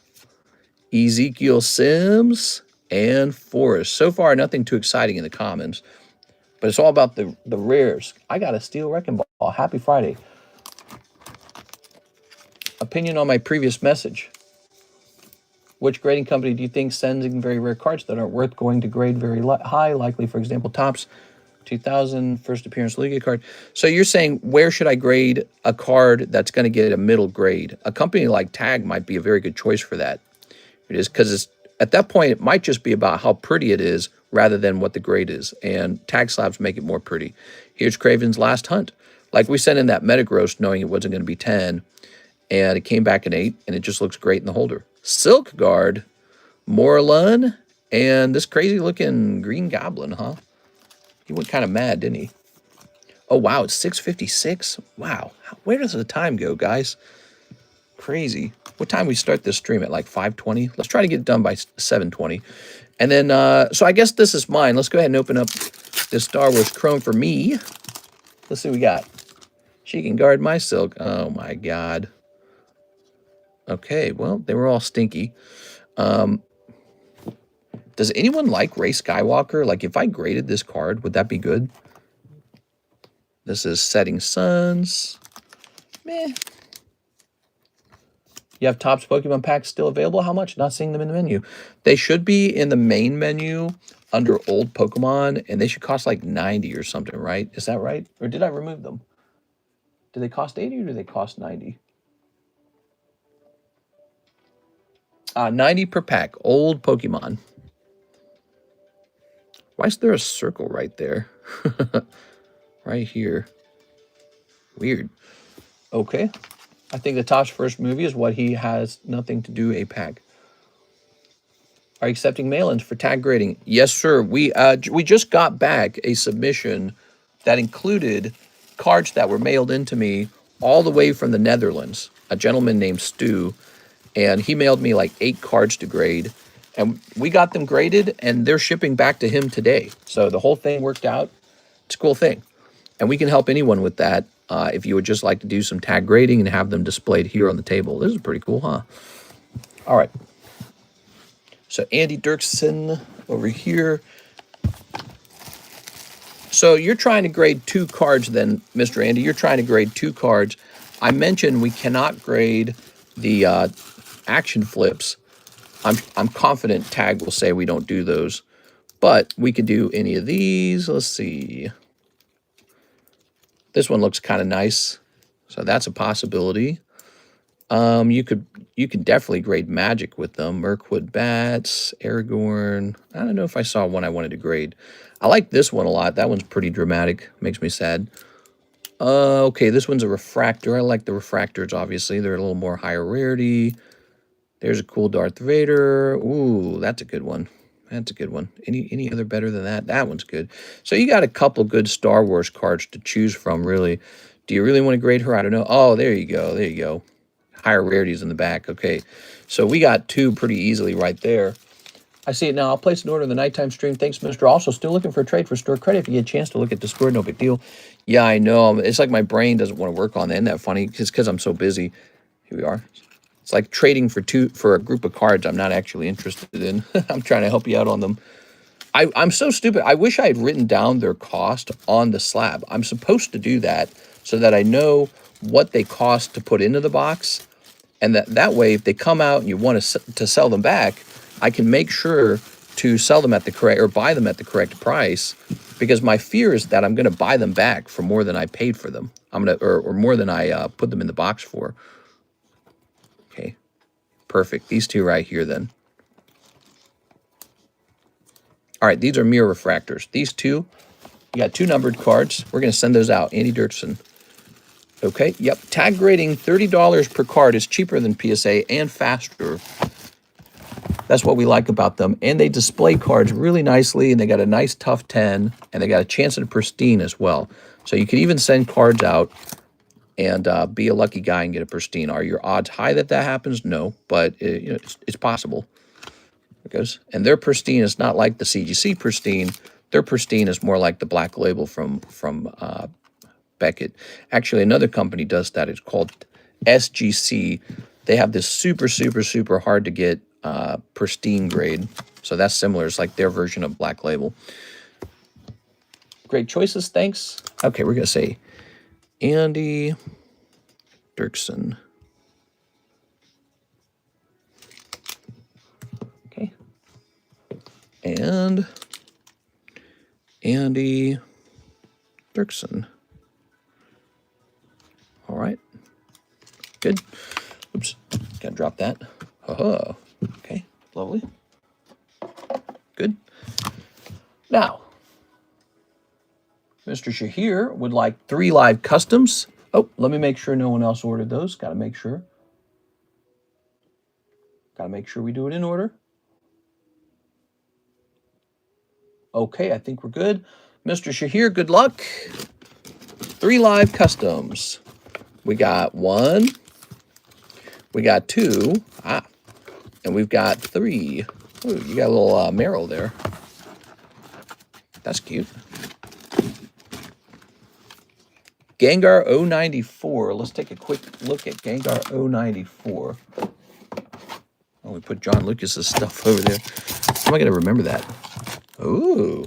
Ezekiel Sims. And Forest. So far, nothing too exciting in the commons. But it's all about the rares. I got a Steel Wrecking Ball. Happy Friday. Opinion on my previous message. Which grading company do you think sends in very rare cards that aren't worth going to grade very high? Likely, for example, Topps 2000 first appearance Liga card. So you're saying, where should I grade a card that's going to get a middle grade? A company like Tag might be a very good choice for that. It is, because at that point, it might just be about how pretty it is rather than what the grade is. And tag slabs make it more pretty. Here's Craven's Last Hunt. Like, we sent in that Metagross knowing it wasn't going to be 10. And it came back an 8, and it just looks great in the holder. Silk Guard, Morlun, and this crazy-looking Green Goblin, huh? He went kind of mad, didn't he? Oh, wow, it's 6:56? Wow. Where does the time go, guys? Crazy. What time we start this stream? At like 5:20? Let's try to get it done by 7:20. And then, so I guess this is mine. Let's go ahead and open up this Star Wars Chrome for me. Let's see what we got. She can guard my silk. Oh, my God. Okay, well, they were all stinky. Does anyone like Rey Skywalker? Like, if I graded this card, would that be good? This is Setting Suns. Meh. You have Topps Pokemon packs still available? How much? Not seeing them in the menu. They should be in the main menu under old Pokemon, and they should cost like 90 or something, right? Is that right? Or did I remove them? Do they cost 80 or do they cost 90? 90 per pack. Old Pokemon. Why is there a circle right there? Right here. Weird. Okay. I think the Topps first movie is what he has nothing to do a pack. Are you accepting mail-ins for tag grading? Yes, sir. We just got back a submission that included cards that were mailed into me all the way from the Netherlands. A gentleman named Stu, and he mailed me like 8 cards to grade, and we got them graded, and they're shipping back to him today. So the whole thing worked out. It's a cool thing, and we can help anyone with that. If you would just like to do some tag grading and have them displayed here on the table. This is pretty cool, huh? All right. So Andy Dirksen over here. So you're trying to grade 2 cards then, Mr. Andy. You're trying to grade 2 cards. I mentioned we cannot grade the action flips. I'm confident Tag will say we don't do those. But we could do any of these. Let's see. This one looks kind of nice, so that's a possibility. You can definitely grade Magic with them. Mirkwood Bats, Aragorn. I don't know if I saw one I wanted to grade. I like this one a lot. That one's pretty dramatic. Makes me sad. Okay, this one's a Refractor. I like the Refractors, obviously. They're a little more higher rarity. There's a cool Darth Vader. Ooh, that's a good one. That's a good one. Any other better than that? That one's good. So you got a couple good Star Wars cards to choose from, really. Do you really want to grade her? I don't know. Oh, there you go. There you go. Higher rarities in the back. Okay. So we got 2 pretty easily right there. I see it now. I'll place an order in the nighttime stream. Thanks, Mr. Also, still looking for a trade for store credit. If you get a chance to look at Discord, no big deal. Yeah, I know. It's like my brain doesn't want to work on that. Isn't that funny? It's because I'm so busy. Here we are. It's like trading for a group of cards I'm not actually interested in. I'm trying to help you out on them. I'm so stupid. I wish I had written down their cost on the slab. I'm supposed to do that so that I know what they cost to put into the box. And that way, if they come out and you want to sell them back, I can make sure to sell them at the correct, or buy them at the correct price, because my fear is that I'm going to buy them back for more than I paid for them. Or more than I put them in the box for. Okay, perfect. These two right here then. All right, these are mirror refractors. These two, you got 2 numbered cards. We're going to send those out. Andy Dirksen. Okay, yep. Tag grading, $30 per card is cheaper than PSA and faster. That's what we like about them. And they display cards really nicely, and they got a nice tough 10, and they got a chance at a pristine as well. So you could even send cards out and be a lucky guy and get a pristine. Are your odds high that happens? No, but you know, it's possible. Goes. And their pristine is not like the CGC pristine. Their pristine is more like the black label from Beckett. Actually, another company does that. It's called SGC. They have this super, super, super hard to get pristine grade. So that's similar. It's like their version of black label. Great choices. Thanks. Okay, we're going to say Andy Dirksen. And Andy Dirksen. All right. Good. Oops. Gotta drop that. Oh, okay. Lovely. Good. Now, Mr. Shahir would like 3 live customs. Oh, let me make sure no one else ordered those. Gotta make sure. Gotta make sure we do it in order. Okay, I think we're good. Mr. Shahir, good luck. 3 live customs. We got 1. We got 2. And we've got 3. Ooh, you got a little Merrill there. That's cute. Gengar 094. Let's take a quick look at Gengar 094. Oh, we put John Lucas's stuff over there. How am I going to remember that? Ooh.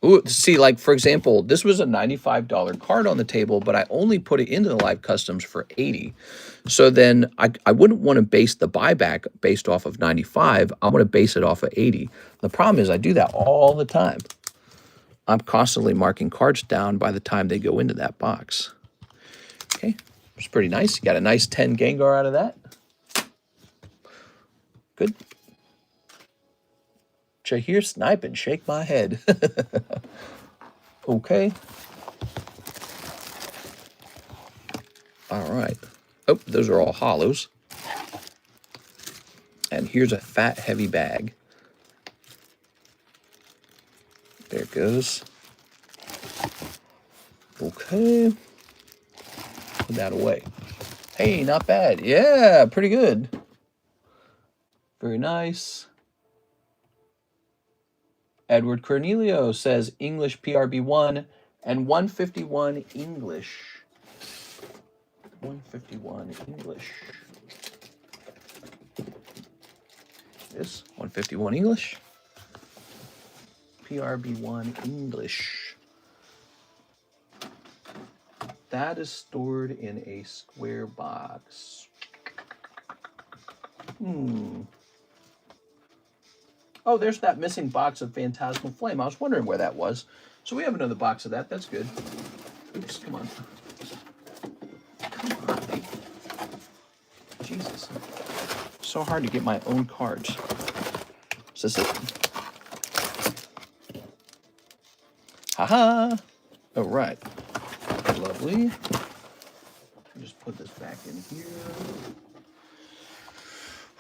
Ooh, see, like, for example, this was a $95 card on the table, but I only put it into the live customs for $80. So then I wouldn't want to base the buyback based off of 95. I want to base it off of 80. The problem is I do that all the time. I'm constantly marking cards down by the time they go into that box. Okay, it's pretty nice. You got a nice 10 Gengar out of that. Good. Shahir snipe and shake my head. Okay. All right. Oh, those are all hollows. And here's a fat, heavy bag. There it goes. Okay. Put that away. Hey, not bad. Yeah, pretty good. Very nice. Edward Cornelio says English PRB1 and 151 English. 151 English. This 151 English. PRB1 English. That is stored in a square box. Oh, there's that missing box of Phantasmal Flame. I was wondering where that was. So we have another box of that. That's good. Oops, come on. Come on, baby. Jesus. So hard to get my own cards. Is this it? Haha. All right. Lovely. Just put this back in here.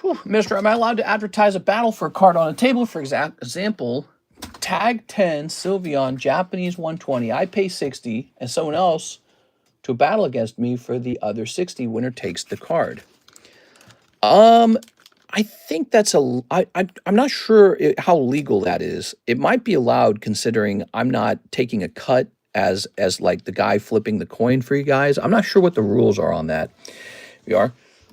Whew. Mister, am I allowed to advertise a battle for a card on a table? For example, tag 10, Sylveon, Japanese 120. I pay 60, and someone else to battle against me for the other 60. Winner takes the card. I think that's I'm not sure how legal that is. It might be allowed considering I'm not taking a cut as like the guy flipping the coin for you guys. I'm not sure what the rules are on that. We are.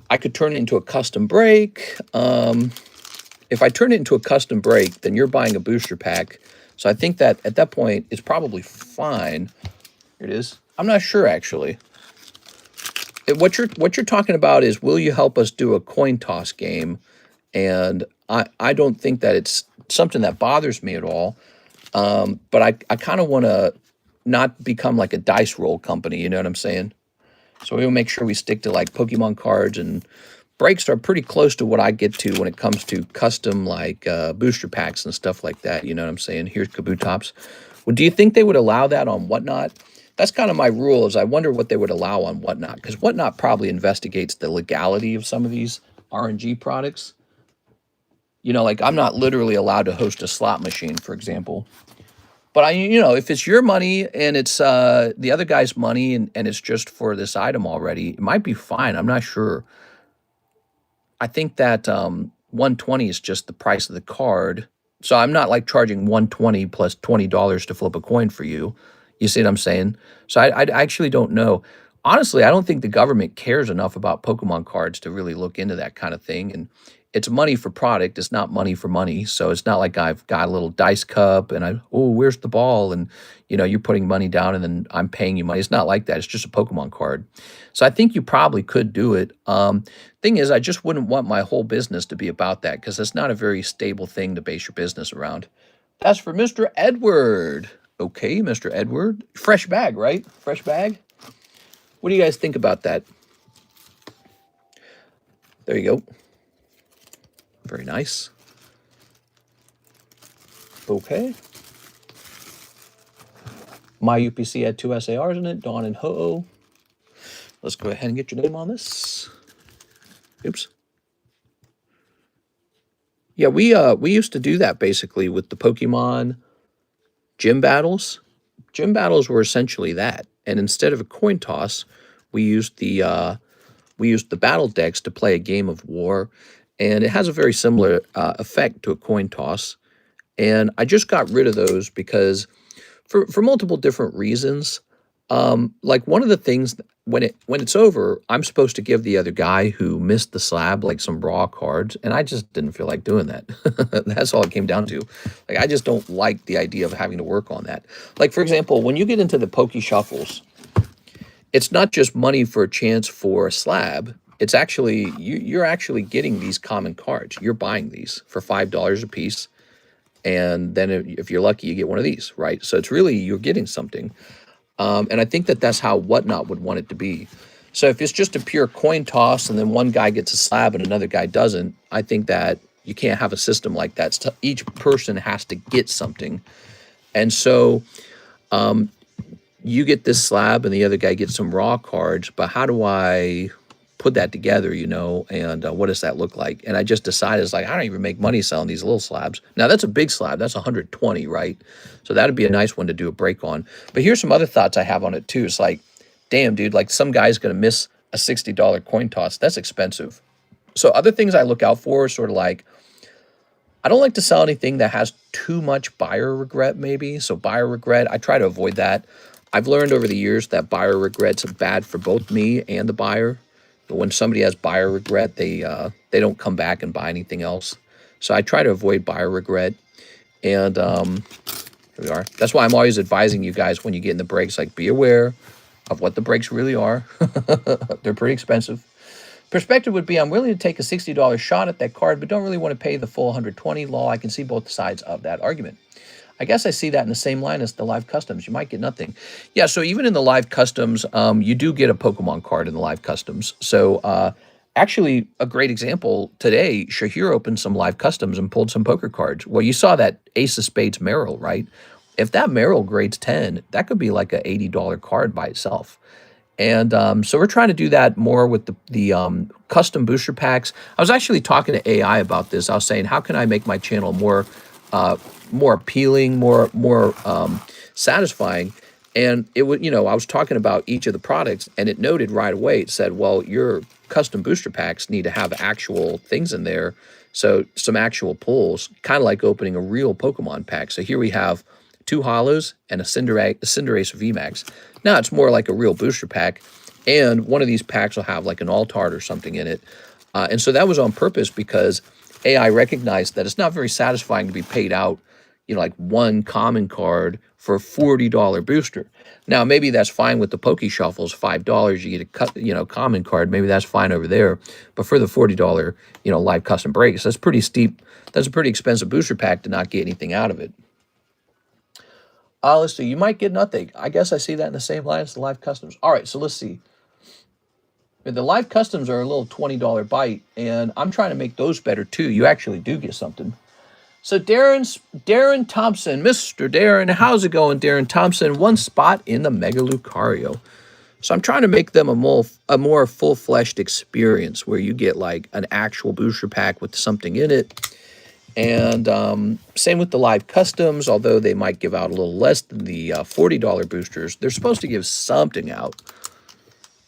I could turn it into a custom break. If I turn it into a custom break, then you're buying a booster pack. So I think that at that point it's probably fine. Here it is. I'm not sure actually. What you're talking about is, will you help us do a coin toss game? And I don't think that it's something that bothers me at all. But I kind of want to not become like a dice roll company, you know what I'm saying? So we'll make sure we stick to like Pokemon cards, and breaks are pretty close to what I get to when it comes to custom like booster packs and stuff like that, you know what I'm saying? Here's Kabutops. Well, do you think they would allow that on Whatnot? That's kind of my rule, is I wonder what they would allow on Whatnot, because Whatnot probably investigates the legality of some of these RNG products. You know, like I'm not literally allowed to host a slot machine, for example. But if it's your money and it's the other guy's money, and it's just for this item already, it might be fine. I'm not sure. I think that 120 is just the price of the card. So I'm not like charging 120 plus $20 to flip a coin for you. You see what I'm saying? So I actually don't know. Honestly, I don't think the government cares enough about Pokemon cards to really look into that kind of thing. And it's money for product. It's not money for money. So it's not like I've got a little dice cup and where's the ball? And, you're putting money down and then I'm paying you money. It's not like that. It's just a Pokemon card. So I think you probably could do it. Thing is, I just wouldn't want my whole business to be about that, because it's not a very stable thing to base your business around. That's for Mr. Edward. Okay, Mr. Edward. Fresh bag, right? Fresh bag. What do you guys think about that? There you go. Very nice. Okay. My UPC had 2 SARs in it, Dawn and Ho-Oh. Let's go ahead and get your name on this. Oops. Yeah, we used to do that basically with the Pokemon gym battles. Gym battles were essentially that. And instead of a coin toss, we used the battle decks to play a game of war, and it has a very similar effect to a coin toss. And I just got rid of those because for multiple different reasons. Like one of the things, when it's over, I'm supposed to give the other guy who missed the slab like some raw cards, and I just didn't feel like doing that. That's all it came down to. Like I just don't like the idea of having to work on that. Like for example, when you get into the Poke Shuffles, it's not just money for a chance for a slab. It's actually you're actually getting these common cards. You're buying these for $5 a piece, and then if you're lucky, you get one of these, right? So it's really, you're getting something. And I think that that's how Whatnot would want it to be. So if it's just a pure coin toss and then one guy gets a slab and another guy doesn't, I think that you can't have a system like that. So each person has to get something. And so you get this slab and the other guy gets some raw cards, but how do I put that together, and what does that look like? And I just decided, it's like, I don't even make money selling these little slabs. Now that's a big slab, that's 120, right? So that'd be a nice one to do a break on. But here's some other thoughts I have on it too. It's like, damn dude, like some guy's gonna miss a $60 coin toss. That's expensive. So other things I look out for are sort of like, I don't like to sell anything that has too much buyer regret, maybe. So buyer regret, I try to avoid that. I've learned over the years that buyer regret's bad for both me and the buyer. But when somebody has buyer regret, they don't come back and buy anything else. So I try to avoid buyer regret. And here we are. That's why I'm always advising you guys when you get in the breaks, like be aware of what the breaks really are. They're pretty expensive. Perspective would be, I'm willing to take a $60 shot at that card, but don't really want to pay the full 120. Law, I can see both sides of that argument. I guess I see that in the same line as the live customs. You might get nothing. Yeah, so even in the live customs, you do get a Pokemon card in the live customs. So actually, a great example today, Shahir opened some live customs and pulled some poker cards. Well, you saw that Ace of Spades Merrill, right? If that Merrill grades 10, that could be like a $80 card by itself. And so we're trying to do that more with the custom booster packs. I was actually talking to AI about this. I was saying, how can I make my channel more appealing, more satisfying? And it would, I was talking about each of the products, and it noted right away. It said, well, you're custom booster packs need to have actual things in there. So some actual pulls, kind of like opening a real Pokemon pack. So here we have 2 Hollows and a Cinderace VMAX. Now it's more like a real booster pack, and one of these packs will have like an Altart or something in it. And so that was on purpose because AI recognized that it's not very satisfying to be paid out, like 1 common card for a $40 booster. Now, maybe that's fine with the Poke Shuffles, $5, you get a common card. Maybe that's fine over there. But for the $40, live custom breaks, that's pretty steep. That's a pretty expensive booster pack to not get anything out of it. Let's see. You might get nothing. I guess I see that in the same line as the live customs. All right, so let's see. The live customs are a little $20 bite, and I'm trying to make those better too. You actually do get something. So Darren Thompson, Mr. Darren, how's it going, Darren Thompson? 1 spot in the Mega Lucario. So I'm trying to make them a more full-fleshed experience where you get like an actual booster pack with something in it. And same with the live customs, although they might give out a little less than the $40 boosters. They're supposed to give something out.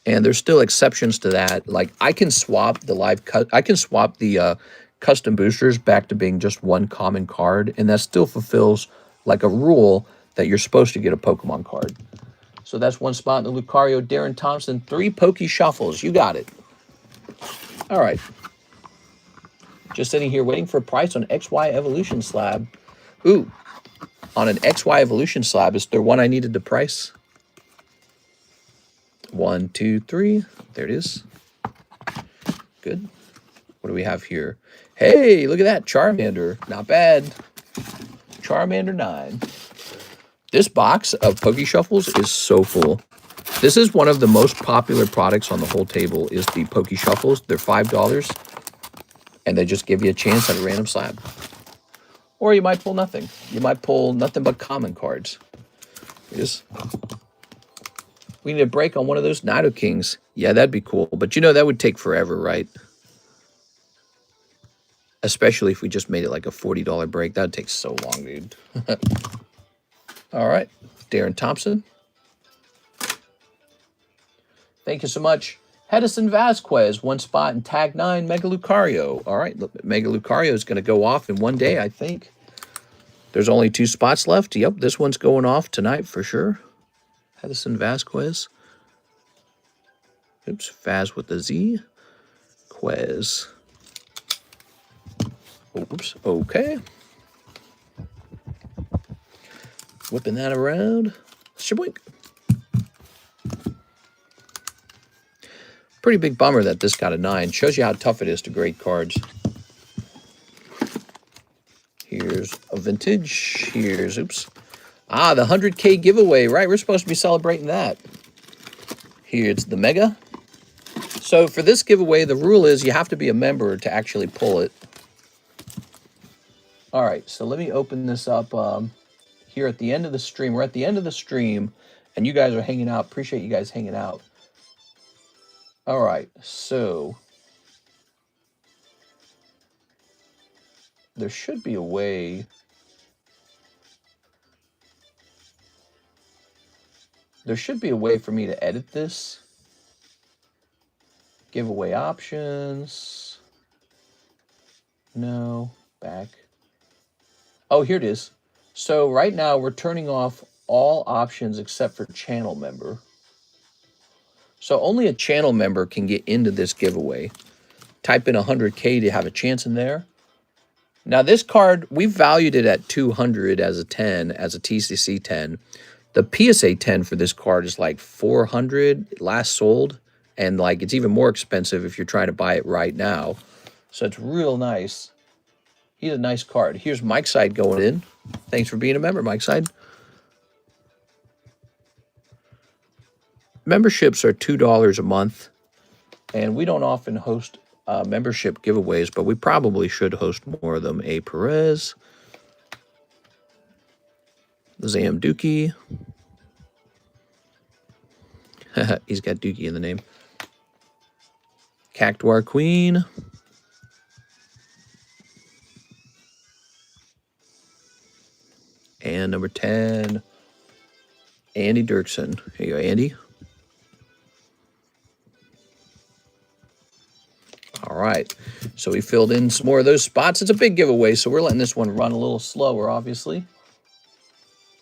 And there's still exceptions to that. Like I can swap the custom boosters back to being just 1 common card, and that still fulfills like a rule that you're supposed to get a Pokemon card. So that's 1 spot in the Lucario. Darren Thompson, 3 Poke Shuffles. You got it. All right. Just sitting here waiting for a price on XY Evolution Slab. Ooh, on an XY Evolution Slab, is there one I needed to price? 1, 2, 3. There it is. Good. What do we have here? Hey, look at that. Charmander. Not bad. Charmander 9. This box of Poke Shuffles is so full. This is one of the most popular products on the whole table is the Poke Shuffles. They're $5, and they just give you a chance at a random slab. Or you might pull nothing. You might pull nothing but common cards. We need a break on one of those Nidokings. Yeah, that'd be cool. But that would take forever, right? Especially if we just made it like a $40 break. That would take so long, dude. All right. Darren Thompson. Thank you so much. Hedison Vasquez, 1 spot in Tag 9, Mega Lucario. All right. Mega Lucario is going to go off in 1 day, I think. There's only 2 spots left. Yep, this one's going off tonight for sure. Hedison Vasquez. Oops, Vaz with the Z. Quez. Oops, okay. Whipping that around. Shaboink. Pretty big bummer that this got a 9. Shows you how tough it is to grade cards. Here's a vintage. Here's, oops. Ah, the 100K giveaway, right? We're supposed to be celebrating that. Here's the Mega. So for this giveaway, the rule is you have to be a member to actually pull it. All right, so let me open this up here at the end of the stream. We're at the end of the stream, and you guys are hanging out. Appreciate you guys hanging out. All right, so there should be a way. There should be a way for me to edit this. Giveaway options. No, back. Oh, here it is. So right now we're turning off all options except for channel member. So only a channel member can get into this giveaway. Type in 100K to have a chance in there. Now this card, we valued it at 200 as a 10, as a TCC 10. The PSA 10 for this card is like 400 last sold. And like it's even more expensive if you're trying to buy it right now. So it's real nice. He's a nice card. Here's Mike's Side going in. Thanks for being a member, Mike's Side. Memberships are $2 a month. And we don't often host membership giveaways, but we probably should host more of them. A. Perez. Zam Dookie. He's got Dookie in the name. Cactuar Queen. And number 10, Andy Dirksen. Here you go, Andy. right. So we filled in some more of those spots. It's a big giveaway, so we're letting this one run a little slower, obviously.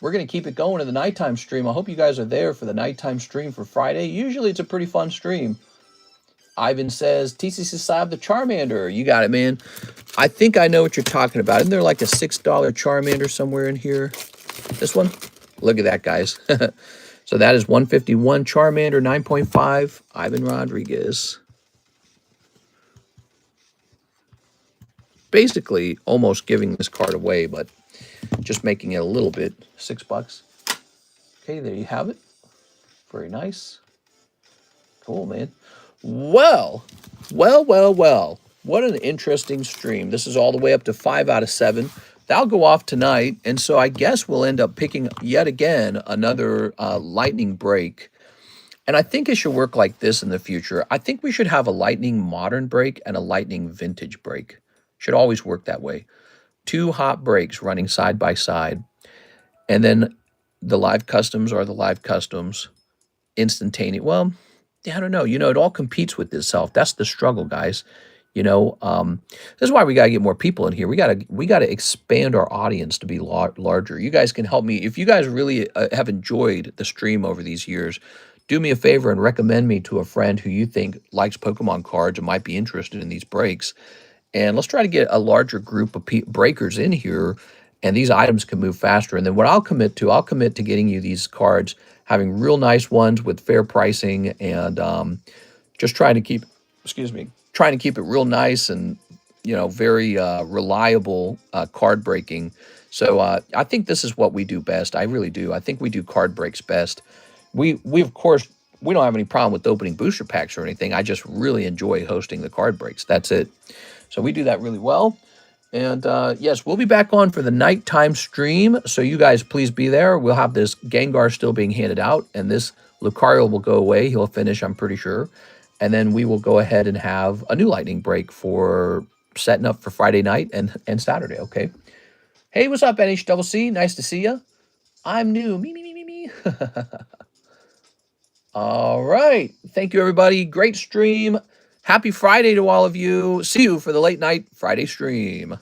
We're going to keep it going in the nighttime stream. I hope you guys are there for the nighttime stream for Friday. Usually it's a pretty fun stream. Ivan says, TCC Slab the Charmander. You got it, man. I think I know what you're talking about. Isn't there like a $6 Charmander somewhere in here? This one? Look at that, guys. So that is 151 Charmander 9.5. Ivan Rodriguez. Basically almost giving this card away, but just making it a little bit. $6. Okay, there you have it. Very nice. Cool, man. Well. What an interesting stream. This is all the way up to 5 out of 7. That'll go off tonight, and so I guess we'll end up picking yet again another lightning break. And I think it should work like this in the future. I think we should have a lightning modern break and a lightning vintage break. Should always work that way. 2 hot breaks running side by side. And then the live customs are the live customs. Instantaneous. Well, I don't know. You know, it all competes with itself. That's the struggle, guys. You know, this is why we got to get more people in here. We got to expand our audience to be larger. You guys can help me. If you guys really have enjoyed the stream over these years, do me a favor and recommend me to a friend who you think likes Pokemon cards and might be interested in these breaks. And let's try to get a larger group of breakers in here, and these items can move faster. And then what I'll commit to getting you these cards, having real nice ones with fair pricing, and just trying to keep, trying to keep it real nice and, you know, very reliable card breaking. So I think this is what we do best. I really do. I think we do card breaks best. We of course, we don't have any problem with opening booster packs or anything. I just really enjoy hosting the card breaks. That's it. So we do that really well. And yes, we'll be back on for the nighttime stream. So you guys please be there. We'll have this Gengar still being handed out, and this Lucario will go away. He'll finish, I'm pretty sure. And then we will go ahead and have a new lightning break for setting up for Friday night and Saturday, okay? Hey, what's up, NHCC? Nice to see you. I'm new. Me. All right. Thank you, everybody. Great stream. Happy Friday to all of you. See you for the late night Friday stream.